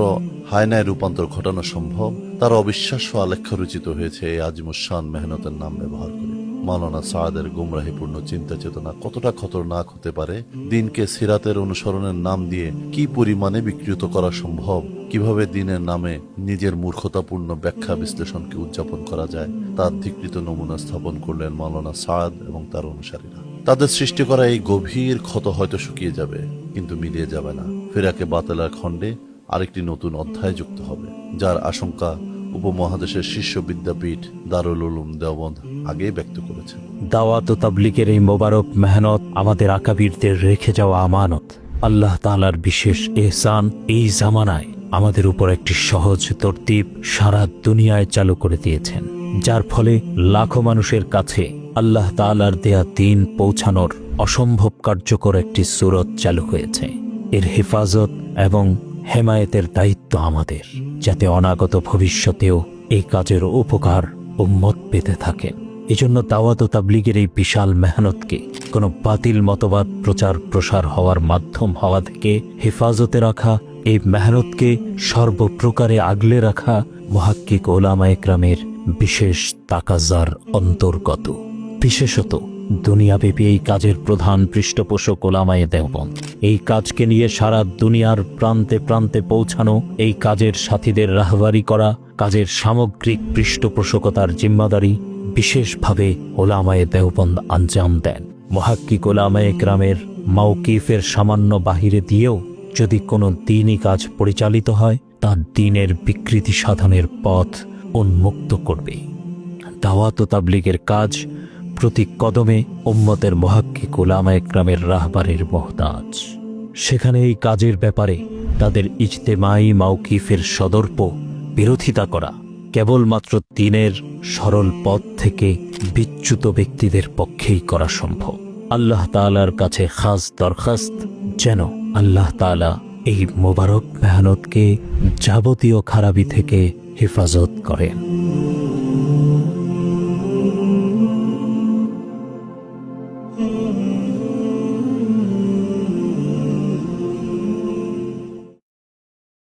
হায়নায় রূপান্তর ঘটানো সম্ভব তার অবিশ্বাস্য আলেখ্য রচিত হয়েছে এই আজিমুশান মেহনতের নাম ব্যবহার করে। মাওলানা সাদের গুমরাহিপূর্ণ চিন্তা চেতনা কতটা খতরনাক হতে পারে, দিনকে সিরাতের অনুসরণের নাম দিয়ে কি পরিমাণে বিকৃত করা সম্ভব, কিভাবে দিনের নামে নিজের মূর্খতাপূর্ণ ব্যাখ্যা বিশ্লেষণকে উদযাপন করা যায় তার ধিকৃত নমুনা স্থাপন করলেন মাওলানা সাদ এবং তার অনুসারীরা। তাদের সৃষ্টি করা এই গভীর ক্ষত হয়তো শুকিয়ে যাবে, কিন্তু মিলিয়ে যাবে না। ফিরাকে বাতেলার খণ্ডে আরেকটি নতুন অধ্যায় যুক্ত হবে, যার আশঙ্কা উপমহাদেশের শীর্ষ বিদ্যাপীঠ দারুল উলুম দেওবন্দ আগেই ব্যক্ত করেছে। দাওয়াত ও তাবলীগের এই মোবারক মেহনত আমাদের আকাবিরদের রেখে যাওয়া আমানত। আল্লাহ তাআলার বিশেষ এহসান এই জামানায় আমাদের উপর একটি সহজ তরতিব সারা দুনিয়ায় চালু করে দিয়েছেন, যার ফলে লাখো মানুষের কাছে আল্লাহ তাআলার দেয়া দিন পৌঁছানোর অসম্ভব কার্যকর একটি সূরত চালু হয়েছে। এর হেফাজত এবং হেমায়েতের দায়িত্ব আমাদের, যাতে অনাগত ভবিষ্যতেও এই কাজের উপকার উম্মত পেতে থাকে। এজন্য দাওয়াত ও তাবলীগের এই বিশাল মেহনতকে কোনো বাতিল মতবাদ প্রচার প্রসার হওয়ার মাধ্যম হওয়া থেকে হেফাজতে রাখা, এই মেহনতকে সর্বপ্রকারে আগলে রাখা মুহাক্কিক উলামায়ে কেরামের বিশেষ তাকাজার অন্তর্গত। বিশেষত দুনিয়াব্যাপী এই কাজের প্রধান পৃষ্ঠপোষক উলামায়ে দেওবন্দ। এই কাজকে নিয়ে সারা দুনিয়ার প্রান্তে প্রান্তে পৌঁছানো, এই কাজের সাথীদের রাহবারি করা, কাজের সামগ্রিক পৃষ্ঠপোষকতার জিম্মাদারি বিশেষভাবে উলামায়ে দেওবন্দ আঞ্জাম দেন। মুহাক্কিক উলামায়ে কেরামের মাওকিফের সামান্য বাহিরে দিয়েও যদি কোনো দ্বীনি কাজ পরিচালিত হয়, তা দ্বীনের বিকৃতি সাধনের পথ উন্মুক্ত করবে। দাওয়াত ও তাবলীগের কাজ প্রতি কদমে উম্মতের মুহাক্কিক উলামায়ে কেরামের রাহবারের মুহতাজ। সেখানে এই কাজের ব্যাপারে তাদের ইজতেমাই মাওকিফের সদর্প বিরোধিতা করা কেবলমাত্র দ্বীনের সরল পথ থেকে বিচ্যুত ব্যক্তিদের পক্ষেই করা সম্ভব। আল্লাহ তাআলার কাছে খাস দরখাস্ত যেন আল্লাহ তাআলা এই মোবারক মেহনতকে যাবতীয় খারাপি থেকে হেফাজত করেন।